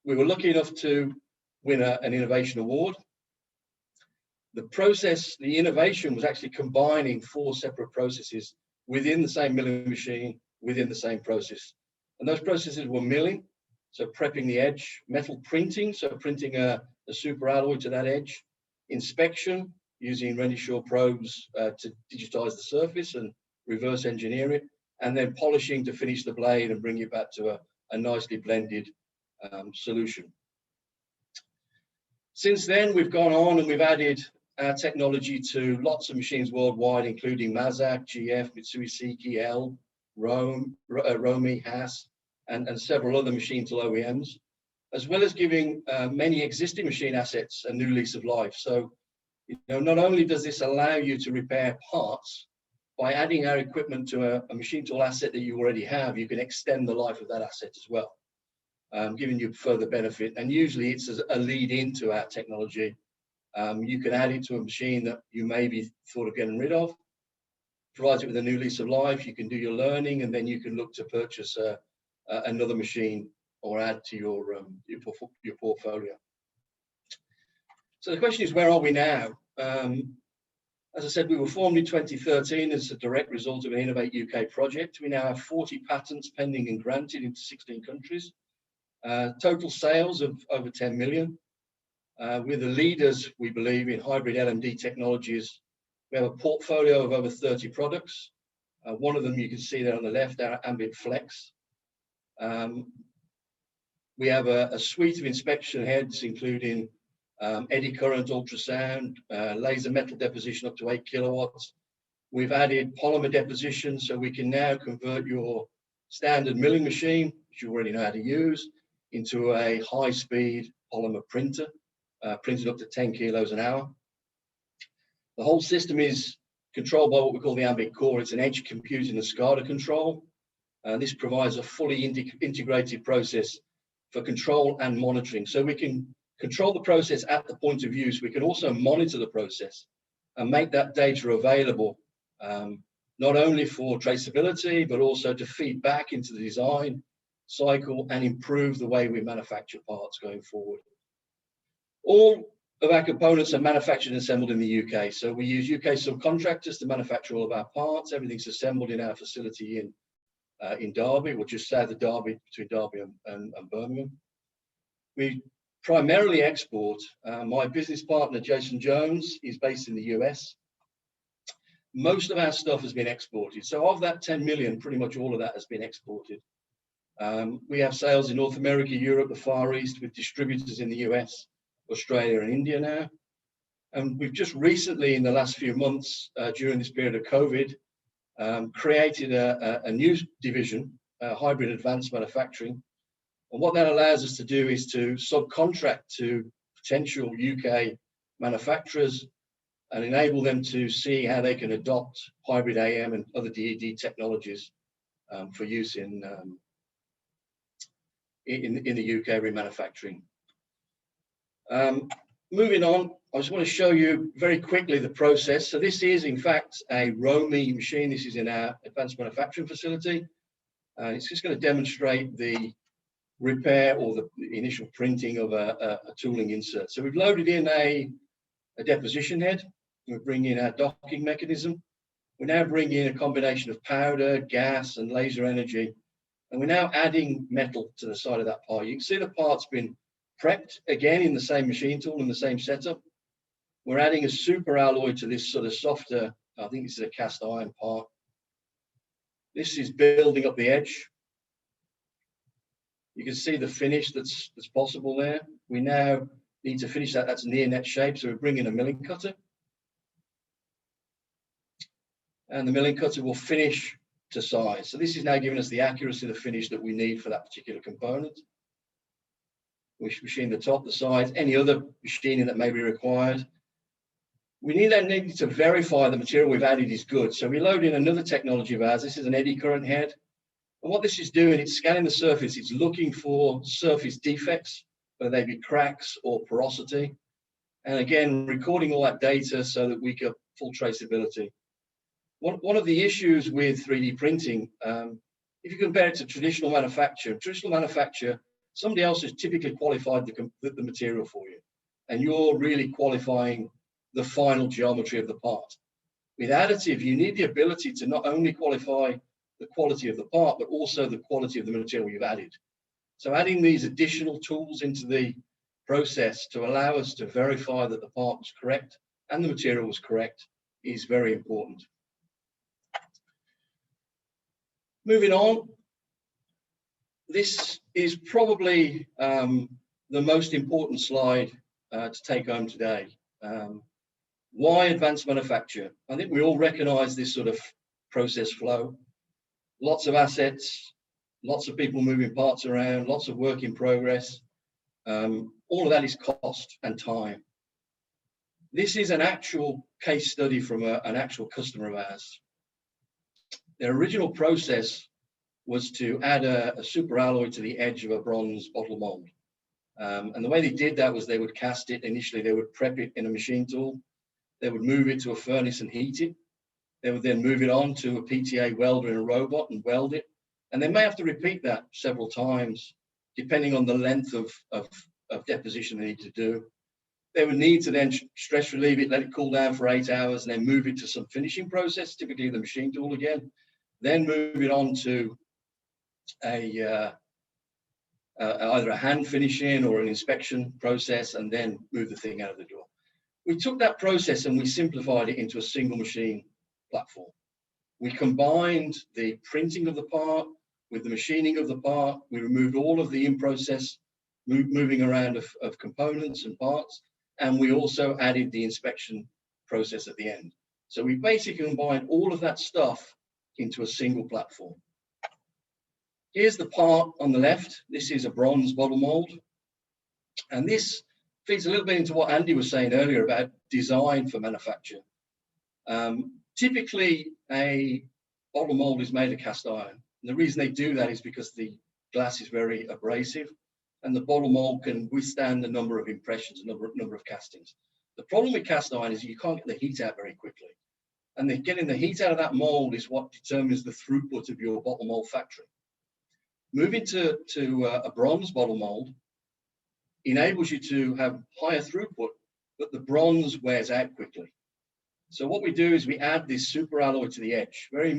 We were lucky enough to win an innovation award. The process, the innovation was actually combining 4 separate processes within the same milling machine, within the same process. And those processes were milling, so prepping the edge, metal printing, so printing a super alloy to that edge, inspection, using Renishaw probes to digitize the surface and reverse engineer it, and then polishing to finish the blade and bring it back to a nicely blended solution. Since then, we've gone on and we've added our technology to lots of machines worldwide, including Mazak, GF, Mitsubishi, L, Romy, Haas, and several other machine tool OEMs, as well as giving many existing machine assets a new lease of life. So, not only does this allow you to repair parts, by adding our equipment to a machine tool asset that you already have, you can extend the life of that asset as well, giving you further benefit. And usually it's a lead into our technology. You can add it to a machine that you maybe thought of getting rid of, provides it with a new lease of life. You can do your learning, and then you can look to purchase another machine or add to your portfolio. So the question is, where are we now? As I said, we were formed in 2013 as a direct result of an Innovate UK project. We now have 40 patents pending and granted into 16 countries. Total sales of over 10 million. We're the leaders, we believe, in hybrid LMD technologies. We have a portfolio of over 30 products. One of them you can see there on the left, our Ambient Flex. We have a suite of inspection heads, including eddy current ultrasound, laser metal deposition up to 8 kilowatts. We've added polymer deposition, so we can now convert your standard milling machine, which you already know how to use, into a high-speed polymer printer, printed up to 10 kilos an hour. The whole system is controlled by what we call the Ambient Core. It's an edge computing and SCADA control. This provides a fully integrated process for control and monitoring. So we can control the process at the point of use. We can also monitor the process and make that data available, not only for traceability, but also to feed back into the design cycle and improve the way we manufacture parts going forward. All of our components are manufactured and assembled in the UK. So we use UK subcontractors to manufacture all of our parts. Everything's assembled in our facility in Derby, or just south of Derby, between Derby and Birmingham. We primarily export. My business partner, Jason Jones, is based in the US. Most of our stuff has been exported. So of that 10 million, pretty much all of that has been exported. We have sales in North America, Europe, the Far East, with distributors in the US, Australia and India now. And we've just recently, in the last few months, during this period of COVID, created a new division, hybrid advanced manufacturing. And what that allows us to do is to subcontract to potential UK manufacturers and enable them to see how they can adopt hybrid AM and other DED technologies for use in the UK remanufacturing. Moving on, I just want to show you very quickly the process. So this is, in fact, a ROMI machine. This is in our advanced manufacturing facility. It's just going to demonstrate the repair or the initial printing of a tooling insert. So we've loaded in a deposition head. We're bringing in our docking mechanism. We're now bringing in a combination of powder, gas, and laser energy. And we're now adding metal to the side of that part. You can see the part's been prepped again in the same machine tool in the same setup. We're adding a super alloy to this sort of softer, I think this is a cast iron part. This is building up the edge. You can see the finish that's possible there. We now need to finish that. That's near net shape. So we're bringing a milling cutter. And the milling cutter will finish to size. So this is now giving us the accuracy of the finish that we need for that particular component. We machine the top, the sides, any other machining that may be required. We need to verify the material we've added is good. So we load in another technology of ours. This is an eddy current head. And what this is doing, it's scanning the surface. It's looking for surface defects, whether they be cracks or porosity. And again, recording all that data so that we get full traceability. One of the issues with 3D printing, if you compare it to traditional manufacture, somebody else has typically qualified the material for you. And you're really qualifying the final geometry of the part. With additive, you need the ability to not only qualify the quality of the part, but also the quality of the material you've added. So adding these additional tools into the process to allow us to verify that the part was correct and the material was correct is very important. Moving on, this is probably the most important slide to take home today. Why advanced manufacture? I think we all recognize this sort of process flow. Lots of assets, lots of people moving parts around, lots of work in progress. All of that is cost and time. This is an actual case study from an actual customer of ours. Their original process was to add a super alloy to the edge of a bronze bottle mold. And the way they did that was they would cast it. Initially, they would prep it in a machine tool. They would move it to a furnace and heat it. They would then move it on to a PTA welder in a robot and weld it. And they may have to repeat that several times, depending on the length of deposition they need to do. They would need to then stress relieve it, let it cool down for 8 hours, and then move it to some finishing process, typically the machine tool again. Then move it on to either a hand finishing or an inspection process, and then move the thing out of the door. We took that process and we simplified it into a single machine platform. We combined the printing of the part with the machining of the part. We removed all of the in-process moving around of components and parts, and we also added the inspection process at the end. So we basically combined all of that stuff into a single platform. Here's the part on the left. This is a bronze bottle mold. And this feeds a little bit into what Andy was saying earlier about design for manufacture. Typically, a bottle mold is made of cast iron. And the reason they do that is because the glass is very abrasive, and the bottle mold can withstand a number of impressions, a number of castings. The problem with cast iron is you can't get the heat out very quickly. And getting the heat out of that mold is what determines the throughput of your bottle mold factory. Moving to a bronze bottle mold enables you to have higher throughput but the bronze wears out quickly. So what we do is we add this super alloy to the edge, very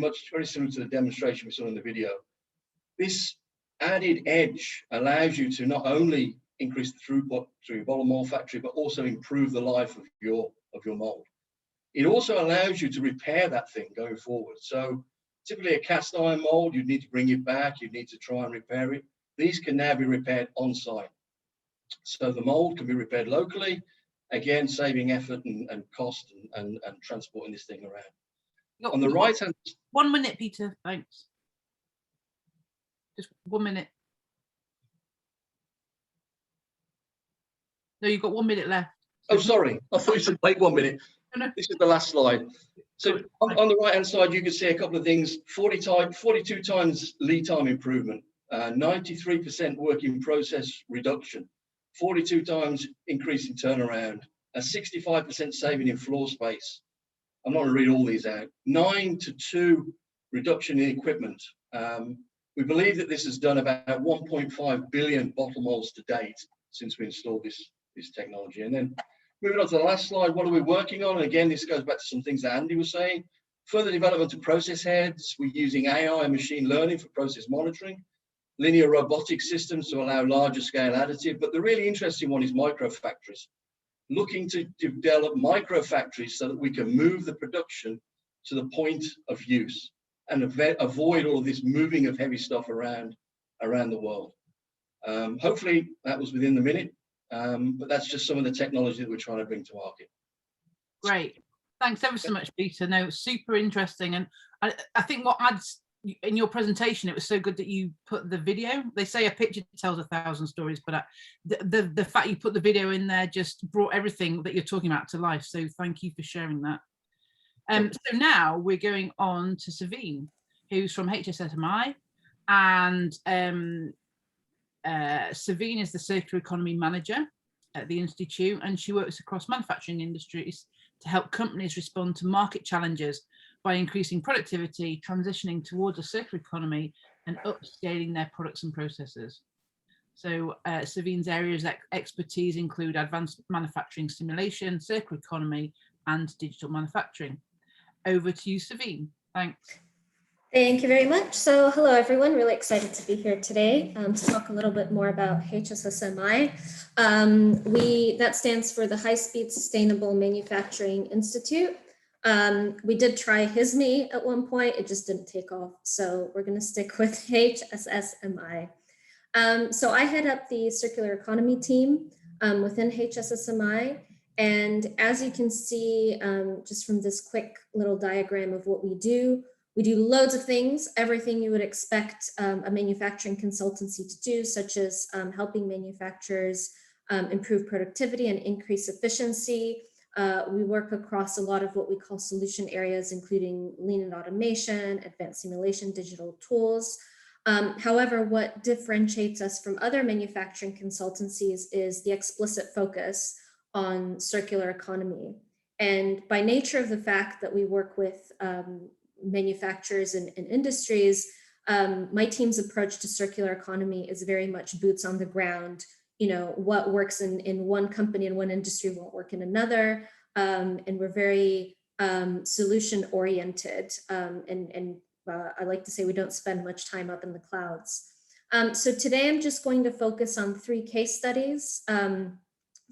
similar to the demonstration we saw in the video. This added edge allows you to not only increase the throughput through bottle mold factory, but also improve the life of your mold. It also allows you to repair that thing going forward. So typically a cast iron mold, you'd need to bring it back, you'd need to try and repair it. These can now be repaired on site. So the mold can be repaired locally, again, saving effort and cost and transporting this thing around. On the right hand. 1 minute, Peter, thanks. Just 1 minute. No, you've got 1 minute left. Oh, sorry. I thought you said wait 1 minute. No. This is the last slide. So on the right hand side, you can see a couple of things. 42 times lead time improvement, 93% working process reduction, 42 times increase in turnaround, a 65% saving in floor space. I'm not going to read all these out. 9-2 reduction in equipment. We believe that this has done about 1.5 billion bottle molds to date since we installed this technology. And then moving on to the last slide, what are we working on? And again, this goes back to some things that Andy was saying. Further development of process heads. We're using AI and machine learning for process monitoring, linear robotic systems to allow larger scale additive. But the really interesting one is micro factories. Looking to develop micro factories so that we can move the production to the point of use and avoid all of this moving of heavy stuff around the world. Hopefully that was within the minute, but that's just some of the technology that we're trying to bring to market. Great. Thanks ever so much, Peter. No, super interesting. And I think what adds in your presentation, it was so good that you put the video. They say a picture tells 1,000 stories, but the fact you put the video in there just brought everything that you're talking about to life. So thank you for sharing that. So now we're going on to Savine, who's from HSSMI, and Savine is the Circular Economy Manager at the Institute, and she works across manufacturing industries to help companies respond to market challenges by increasing productivity, transitioning towards a circular economy, and upscaling their products and processes. So Savine's areas of expertise include advanced manufacturing simulation, circular economy, and digital manufacturing. Over to you, Savine. Thanks. Thank you very much. So hello, everyone. Really excited to be here today to talk a little bit more about HSSMI. That stands for the High Speed Sustainable Manufacturing Institute. We did try HISME at one point. It just didn't take off. So we're going to stick with HSSMI. So I head up the circular economy team within HSSMI. And as you can see, just from this quick little diagram of what we do loads of things, everything you would expect a manufacturing consultancy to do, such as helping manufacturers improve productivity and increase efficiency. We work across a lot of what we call solution areas, including lean and automation, advanced simulation, digital tools. However, what differentiates us from other manufacturing consultancies is the explicit focus on circular economy. And by nature of the fact that we work with manufacturers and industries, my team's approach to circular economy is very much boots on the ground. You know, what works in one company and one industry won't work in another. And we're very solution oriented. And I like to say we don't spend much time up in the clouds. So today I'm just going to focus on 3 case studies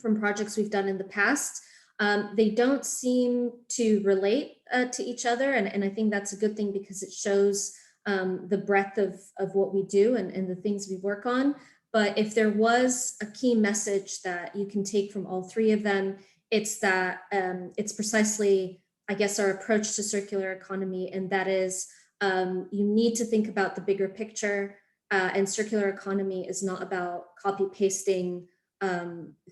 from projects we've done in the past. They don't seem to relate to each other. And I think that's a good thing because it shows the breadth of what we do and the things we work on. But if there was a key message that you can take from all 3 of them, it's that it's precisely, I guess, our approach to circular economy. And that is you need to think about the bigger picture. And circular economy is not about copy pasting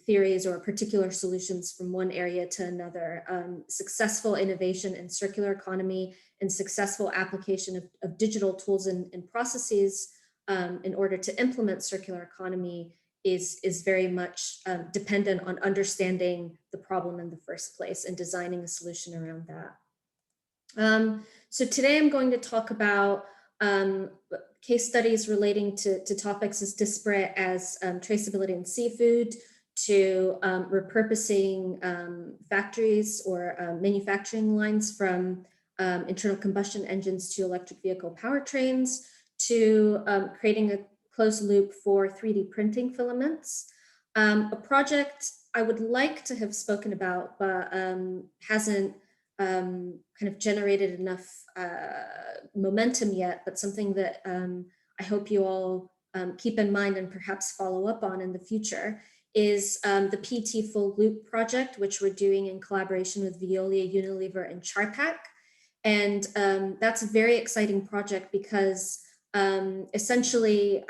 theories or particular solutions from one area to another. Successful innovation in circular economy and successful application of digital tools and processes in order to implement circular economy is very much dependent on understanding the problem in the first place and designing a solution around that. So today I'm going to talk about case studies relating to topics as disparate as traceability in seafood, to repurposing factories or manufacturing lines from internal combustion engines to electric vehicle powertrains, to creating a closed loop for 3D printing filaments. A project I would like to have spoken about, but hasn't kind of generated enough momentum yet, but something that I hope you all keep in mind and perhaps follow up on in the future, is the PT Full Loop project, which we're doing in collaboration with Veolia, Unilever, and Charpak. And that's a very exciting project because essentially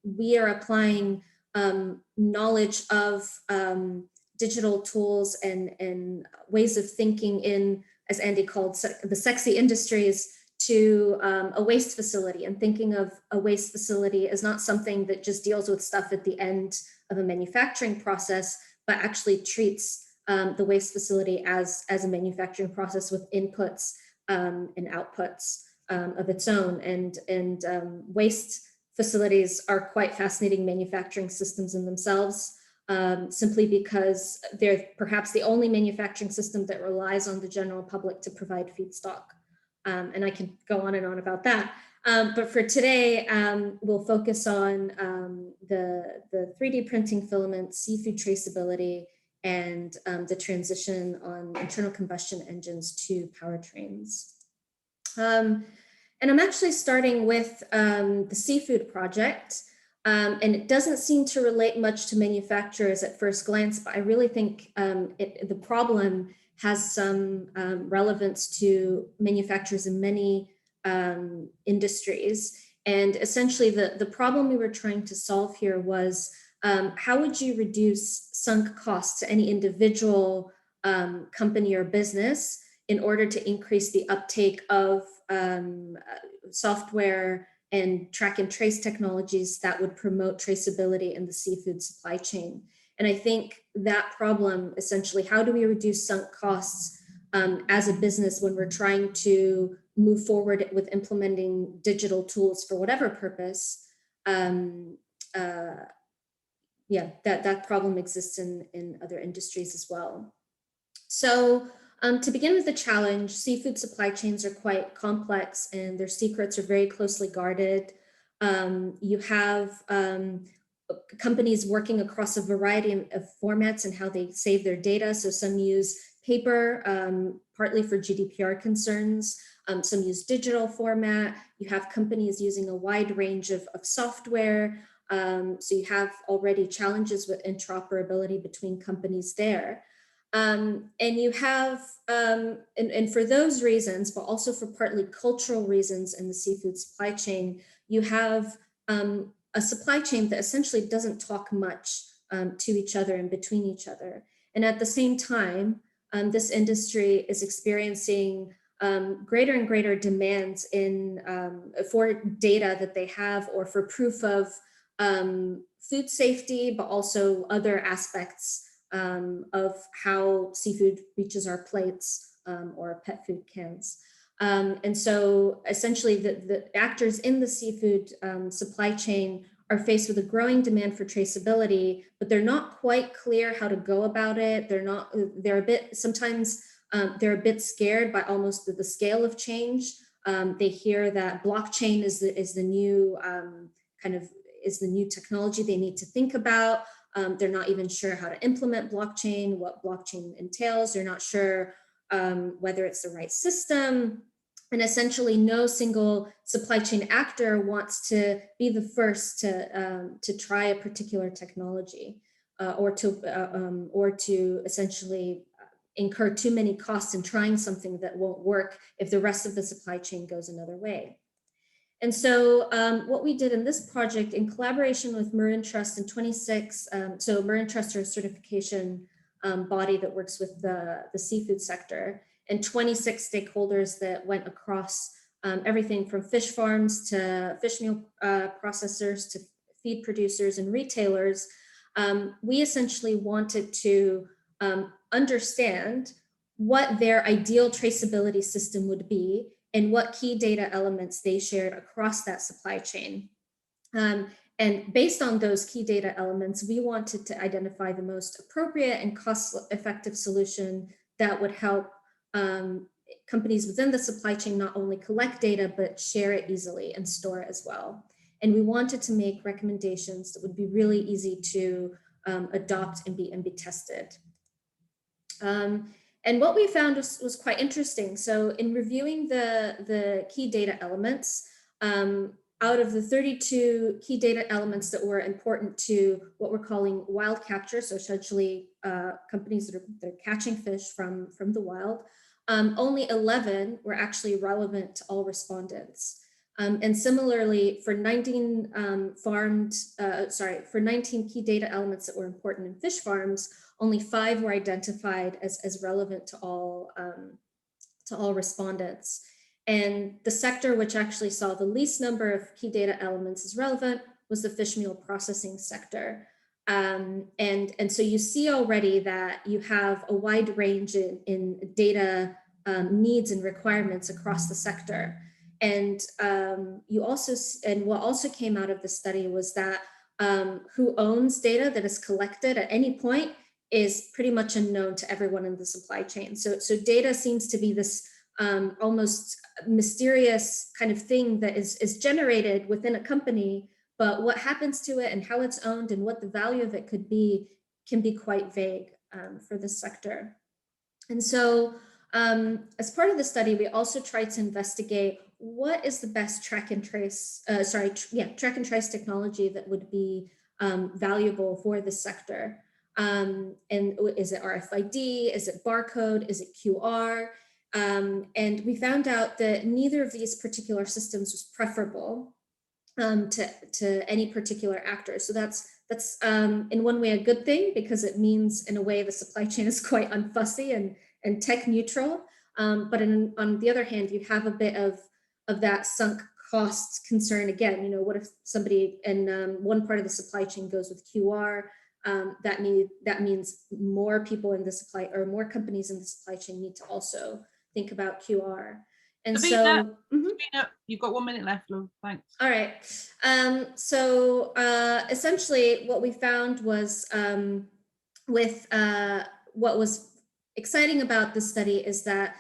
we are applying knowledge of digital tools and ways of thinking in, as Andy called, the sexy industries, to a waste facility, and thinking of a waste facility as not something that just deals with stuff at the end of a manufacturing process, but actually treats the waste facility as a manufacturing process with inputs and outputs of its own. And waste facilities are quite fascinating manufacturing systems in themselves, simply because they're perhaps the only manufacturing system that relies on the general public to provide feedstock. And I can go on and on about that. But for today, we'll focus on the 3D printing filaments, seafood traceability, and the transition on internal combustion engines to powertrains. And I'm actually starting with the seafood project. And it doesn't seem to relate much to manufacturers at first glance, but I really think the problem has some relevance to manufacturers in many industries. And essentially the problem we were trying to solve here was, how would you reduce sunk costs to any individual company or business in order to increase the uptake of software and track and trace technologies that would promote traceability in the seafood supply chain? And I think that problem, essentially, how do we reduce sunk costs as a business when we're trying to move forward with implementing digital tools for whatever purpose? Yeah, that problem exists in other industries as well. So to begin with the challenge, seafood supply chains are quite complex and their secrets are very closely guarded. You have companies working across a variety of formats and how they save their data. So some use paper, partly for GDPR concerns. Some use digital format. You have companies using a wide range of software. So you have already challenges with interoperability between companies there. And you have, and for those reasons, but also for partly cultural reasons in the seafood supply chain, you have a supply chain that essentially doesn't talk much to each other and between each other. And at the same time, this industry is experiencing greater and greater demands for data that they have, or for proof of food safety, but also other aspects of how seafood reaches our plates or pet food cans. And so essentially the actors in the seafood supply chain are faced with a growing demand for traceability, but they're not quite clear how to go about it. They're a bit, sometimes they're a bit scared by almost the scale of change. They hear that blockchain is the new is the new technology they need to think about. They're not even sure how to implement blockchain, what blockchain entails. They're not sure whether it's the right system. And essentially no single supply chain actor wants to be the first to try a particular technology or to essentially incur too many costs in trying something that won't work if the rest of the supply chain goes another way. And so what we did in this project, in collaboration with Marin Trust in 26, so Marin Trust are a certification body that works with the seafood sector, and 26 stakeholders that went across everything from fish farms to fish meal processors to feed producers and retailers. We essentially wanted to understand what their ideal traceability system would be and what key data elements they shared across that supply chain. And And based on those key data elements, we wanted to identify the most appropriate and cost-effective solution that would help companies within the supply chain not only collect data, but share it easily and store it as well. And we wanted to make recommendations that would be really easy to adopt and be tested. And what we found was quite interesting. So in reviewing the key data elements, out of the 32 key data elements that were important to what we're calling wild capture, so essentially companies that are catching fish from the wild, only 11 were actually relevant to all respondents. And similarly, for 19 for 19 key data elements that were important in fish farms, only 5 were identified as relevant to all respondents. And the sector which actually saw the least number of key data elements as relevant was the fish meal processing sector. And so you see already that you have a wide range in data needs and requirements across the sector. And what also came out of the study was that who owns data that is collected at any point is pretty much unknown to everyone in the supply chain. So data seems to be this almost mysterious kind of thing that is generated within a company, but what happens to it and how it's owned and what the value of it could be can be quite vague for this sector. And so as part of the study, we also tried to investigate what is the best track and trace technology that would be valuable for the sector. And is it RFID? Is it barcode? Is it QR? And we found out that neither of these particular systems was preferable to any particular actor. So that's in one way a good thing, because it means in a way the supply chain is quite unfussy and tech neutral. But on the other hand, you have a bit of that sunk costs concern again. What if somebody in one part of the supply chain goes with QR? That means more people in the supply, or more companies in the supply chain, need to also think about QR. And Sabina, Sabina, you've got 1 minute left, love. Thanks. All right. So essentially what we found was what was exciting about this study is that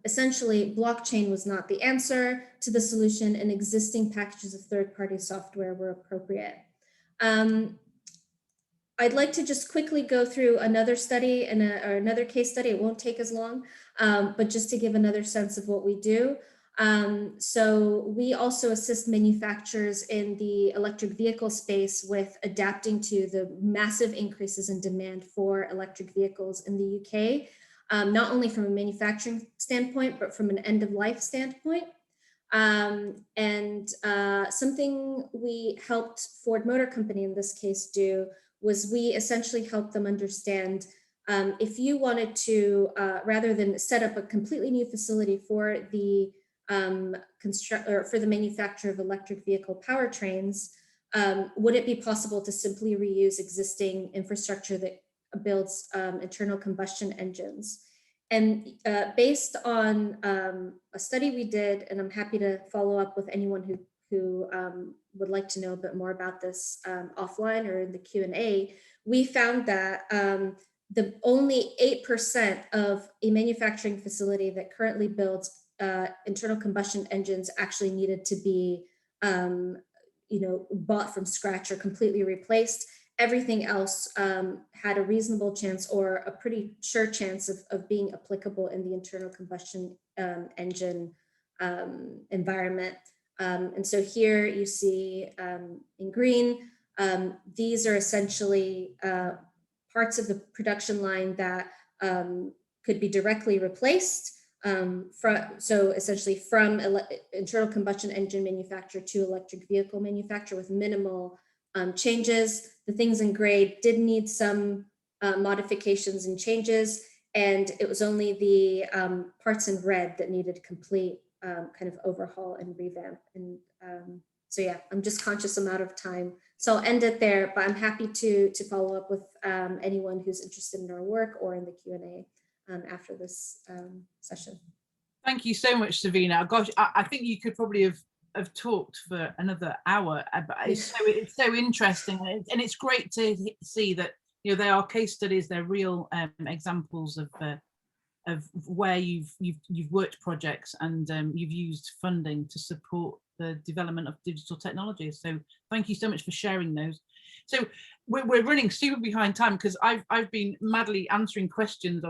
essentially blockchain was not the answer to the solution, and existing packages of third-party software were appropriate. I'd like to just quickly go through another study or another case study. It won't take as long, but just to give another sense of what we do. So we also assist manufacturers in the electric vehicle space with adapting to the massive increases in demand for electric vehicles in the UK, not only from a manufacturing standpoint, but from an end-of-life standpoint. Something we helped Ford Motor Company in this case do was we essentially helped them understand if you wanted to, rather than set up a completely new facility for the manufacture of electric vehicle powertrains, would it be possible to simply reuse existing infrastructure that builds internal combustion engines? And based on a study we did, and I'm happy to follow up with anyone who would like to know a bit more about this offline or in the Q&A, we found that the only 8% of a manufacturing facility that currently builds internal combustion engines actually needed to be bought from scratch or completely replaced. Everything else had a reasonable chance or a pretty sure chance of being applicable in the internal combustion engine environment. And so here you see in green, these are essentially parts of the production line that could be directly replaced. So essentially from internal combustion engine manufacturer to electric vehicle manufacturer with minimal changes. The things in gray did need some modifications and changes, and it was only the parts in red that needed complete kind of overhaul and revamp. And so yeah, I'm just conscious I'm out of time. So I'll end it there, but I'm happy to follow up with anyone who's interested in our work or in the Q&A after this session. Thank you so much, Savina. Gosh, I think you could probably have have talked for another hour, but it's so interesting, and it's great to see that, you know, they are case studies, they're real examples of where you've worked projects and you've used funding to support the development of digital technologies. So thank you so much for sharing those. So we're running super behind time because I've been madly answering questions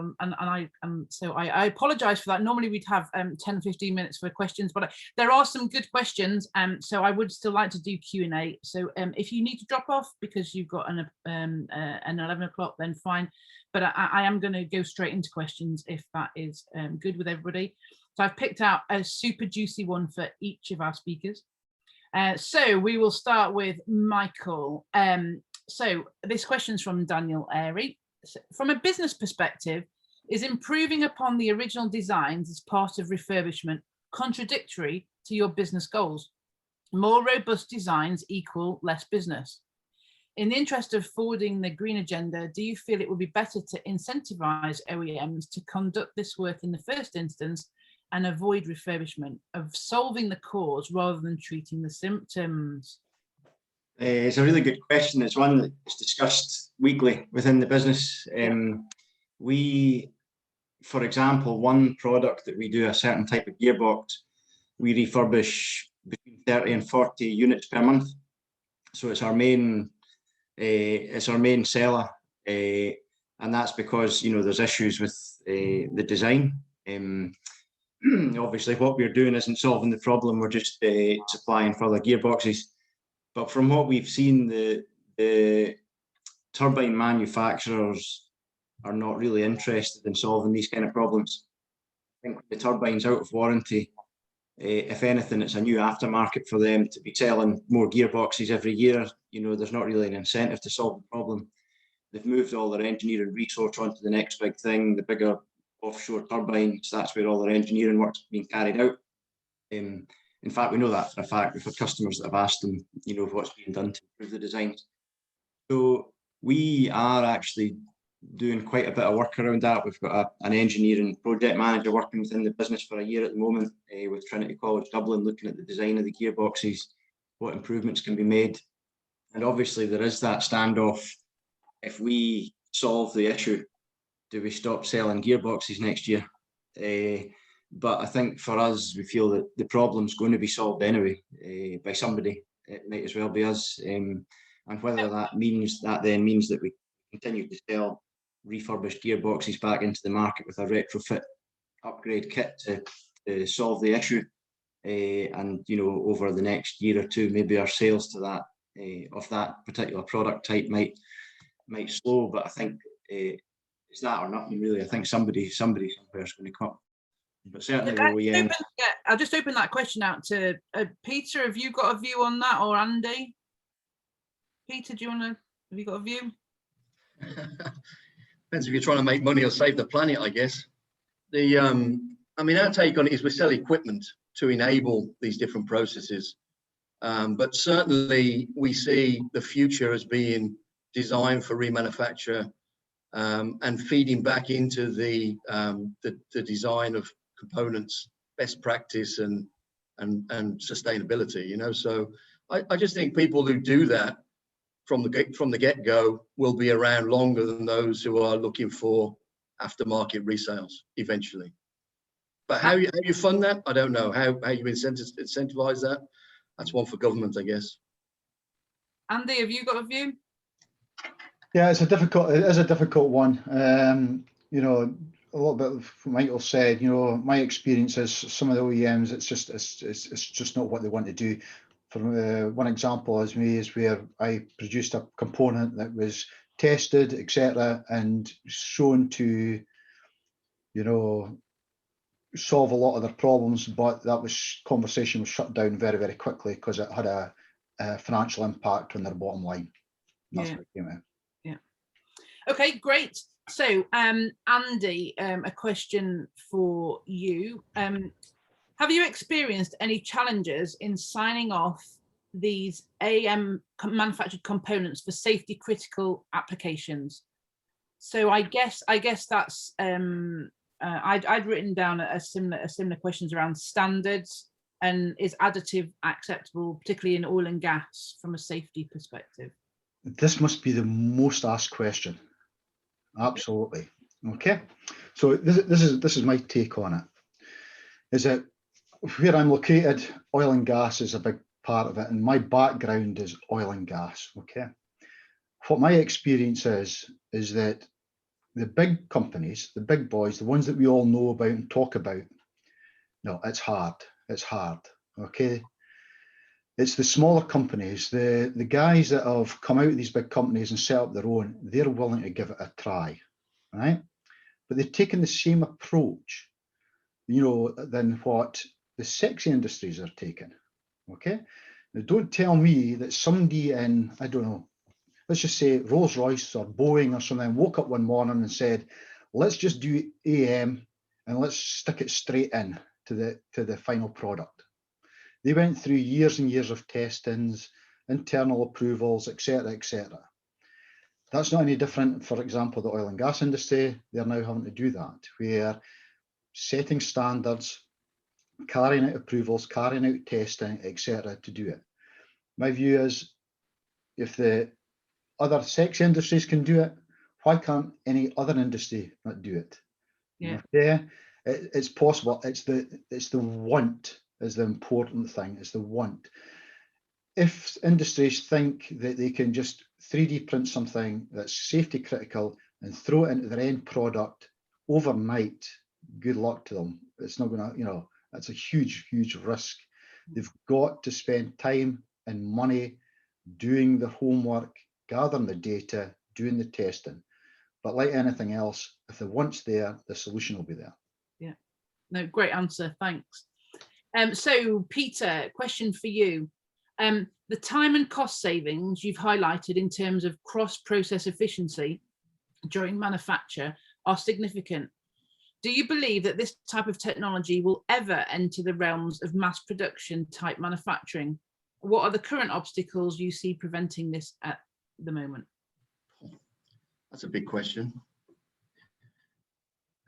so I apologize for that. Normally we'd have 10-15 minutes for questions, but there are some good questions, so I would still like to do Q&A. So if you need to drop off because you've got an 11 o'clock, then fine, but I am going to go straight into questions if that is good with everybody. So I've picked out a super juicy one for each of our speakers. So we will start with Michael. So this question's from Daniel Airy. From a business perspective, is improving upon the original designs as part of refurbishment contradictory to your business goals? More robust designs equal less business. In the interest of forwarding the green agenda, do you feel it would be better to incentivize OEMs to conduct this work in the first instance and avoid refurbishment, of solving the cause rather than treating the symptoms? It's a really good question. It's one that's discussed weekly within the business. We, for example, one product that we do, a certain type of gearbox, we refurbish between 30 and 40 units per month. So it's our main seller, and that's because, you know, there's issues with the design. Obviously, what we're doing isn't solving the problem. We're just supplying further gearboxes. But from what we've seen, the turbine manufacturers are not really interested in solving these kind of problems. I think the turbine's out of warranty. If anything, it's a new aftermarket for them to be selling more gearboxes every year. You know, there's not really an incentive to solve the problem. They've moved all their engineering resource onto the next big thing, the bigger offshore turbines. That's where all their engineering work's being carried out. In fact, we know that for a fact. We've had customers that have asked them, you know, what's being done to improve the designs. So we are actually doing quite a bit of work around that. We've got an engineering project manager working within the business for a year at the moment with Trinity College Dublin, looking at the design of the gearboxes, what improvements can be made. And obviously there is that standoff. If we solve the issue, do we stop selling gearboxes next year? But I think for us, we feel that the problem's going to be solved anyway by somebody. It might as well be us. And whether that then means that we continue to sell refurbished gearboxes back into the market with a retrofit upgrade kit to solve the issue. And, you know, over the next year or two, maybe our sales to that of that particular product type might slow. But I think it's that or nothing really. I think somebody somewhere is going to come. But certainly I'll just open that question out to Peter. Have you got a view on that, or Andy? Peter, have you got a view? Depends if you're trying to make money or save the planet, I guess. I mean, our take on it is we sell equipment to enable these different processes. But certainly we see the future as being designed for remanufacture and feeding back into the design of components, best practice and sustainability, you know. So I just think people who do that from the get-go will be around longer than those who are looking for aftermarket resales eventually. But how you fund that, I don't know. How you incentivize that, that's one for government, I guess. Andy, have you got a view? Yeah, it is a difficult one. You know, a little bit of what Michael said, you know, my experience is some of the OEMs, it's just not what they want to do. For one example is where I produced a component that was tested, etc., and shown to, you know, solve a lot of their problems, but conversation was shut down very, very quickly because it had a financial impact on their bottom line. That's what it came out. Yeah. Okay, great. So, Andy, a question for you. Have you experienced any challenges in signing off these AM manufactured components for safety critical applications? So I guess that's I'd written down a similar questions around standards. And is additive acceptable, particularly in oil and gas, from a safety perspective? This must be the most asked question. Absolutely. Okay. So this is my take on it. Is that where I'm located, oil and gas is a big part of it, and my background is oil and gas. Okay. What my experience is that the big companies, the big boys, the ones that we all know about and talk about, no, it's hard. It's hard. Okay. It's the smaller companies, the guys that have come out of these big companies and set up their own, they're willing to give it a try, right? But they've taken the same approach, you know, than what the sexy industries are taking, okay? Now, don't tell me that somebody in, I don't know, let's just say Rolls-Royce or Boeing or something, woke up one morning and said, let's just do AM and let's stick it straight in to the final product. They went through years and years of testings, internal approvals, etc., etc. That's not any different, for example, the oil and gas industry. They're now having to do that, where setting standards, carrying out approvals, carrying out testing, etc., to do it. My view is, if the other sex industries can do it, why can't any other industry not do it? Yeah. Okay? It's possible. It's the want is the important thing. It's the want. If industries think that they can just 3D print something that's safety critical and throw it into their end product overnight, good luck to them. It's not going to, you know, that's a huge, huge risk. They've got to spend time and money doing the homework, gathering the data, doing the testing. But like anything else, if the want's there, the solution will be there. Yeah, no, great answer, thanks. So Peter, question for you. The time and cost savings you've highlighted in terms of cross-process efficiency during manufacture are significant. Do you believe that this type of technology will ever enter the realms of mass production type manufacturing? What are the current obstacles you see preventing this at the moment? That's a big question.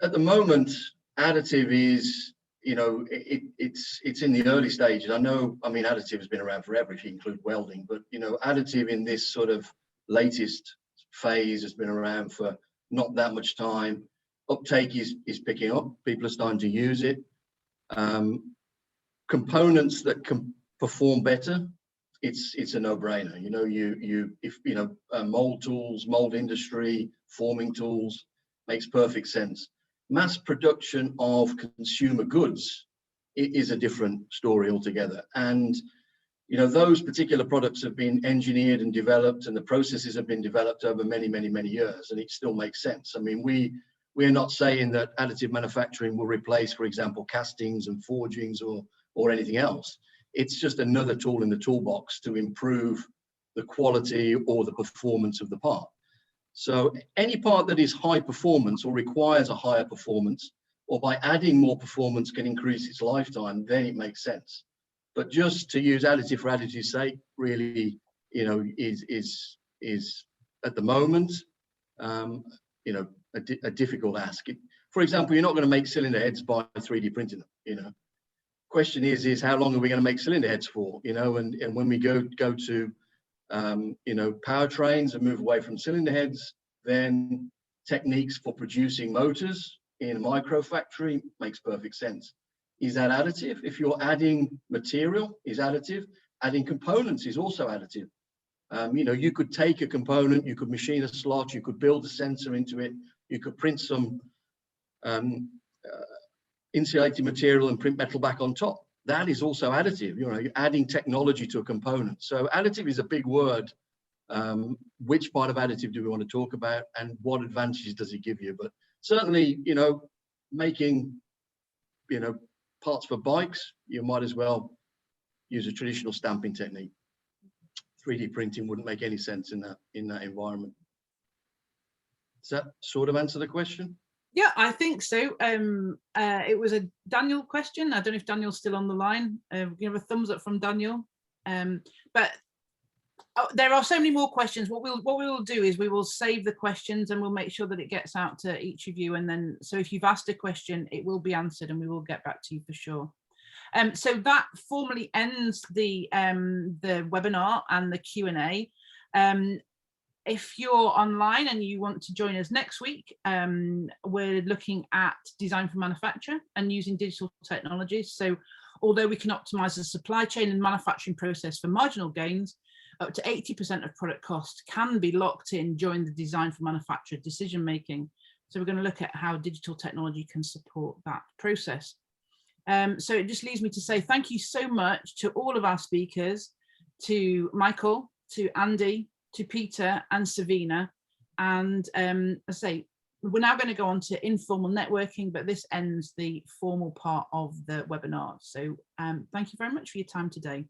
At the moment, additive is, you know, it's in the early stages. I mean, additive has been around forever if you include welding, but, you know, additive in this sort of latest phase has been around for not that much time. Uptake is picking up. People are starting to use it. Components that can perform better, it's a no-brainer. You know, mold tools, mold industry, forming tools makes perfect sense. Mass production of consumer goods is a different story altogether. And, you know, those particular products have been engineered and developed, and the processes have been developed over many, many, many years, and it still makes sense. I mean, we're not saying that additive manufacturing will replace, for example, castings and forgings or anything else. It's just another tool in the toolbox to improve the quality or the performance of the part. So any part that is high performance or requires a higher performance, or by adding more performance can increase its lifetime, then it makes sense. But just to use additive for additive's sake, really, you know, is at the moment, you know, a difficult ask. For example, you're not going to make cylinder heads by 3D printing them, you know. Question is how long are we going to make cylinder heads for, you know, and when we go to you know, powertrains and move away from cylinder heads, then techniques for producing motors in a micro factory makes perfect sense. Is that additive? If you're adding material, is additive. Adding components is also additive. You know, you could take a component, you could machine a slot, you could build a sensor into it, you could print some insulated material and print metal back on top. That is also additive. You know, you're adding technology to a component. So additive is a big word. Which part of additive do we want to talk about, and what advantages does it give you? But certainly, you know, making, you know, parts for bikes, you might as well use a traditional stamping technique. 3D printing wouldn't make any sense in that environment. Does that sort of answer the question? Yeah, I think so. It was a Daniel question. I don't know if Daniel's still on the line. You have a thumbs up from Daniel. But there are so many more questions. What we will do is we will save the questions and we'll make sure that it gets out to each of you. And then, so if you've asked a question, it will be answered and we will get back to you for sure. So that formally ends the webinar and the Q&A. If you're online and you want to join us next week, we're looking at design for manufacture and using digital technologies. So although we can optimize the supply chain and manufacturing process for marginal gains, up to 80% of product cost can be locked in during the design for manufacture decision making. So we're going to look at how digital technology can support that process. So it just leaves me to say thank you so much to all of our speakers, to Michael, to Andy, to Peter and Savina. And as I say, we're now going to go on to informal networking, but this ends the formal part of the webinar. So thank you very much for your time today.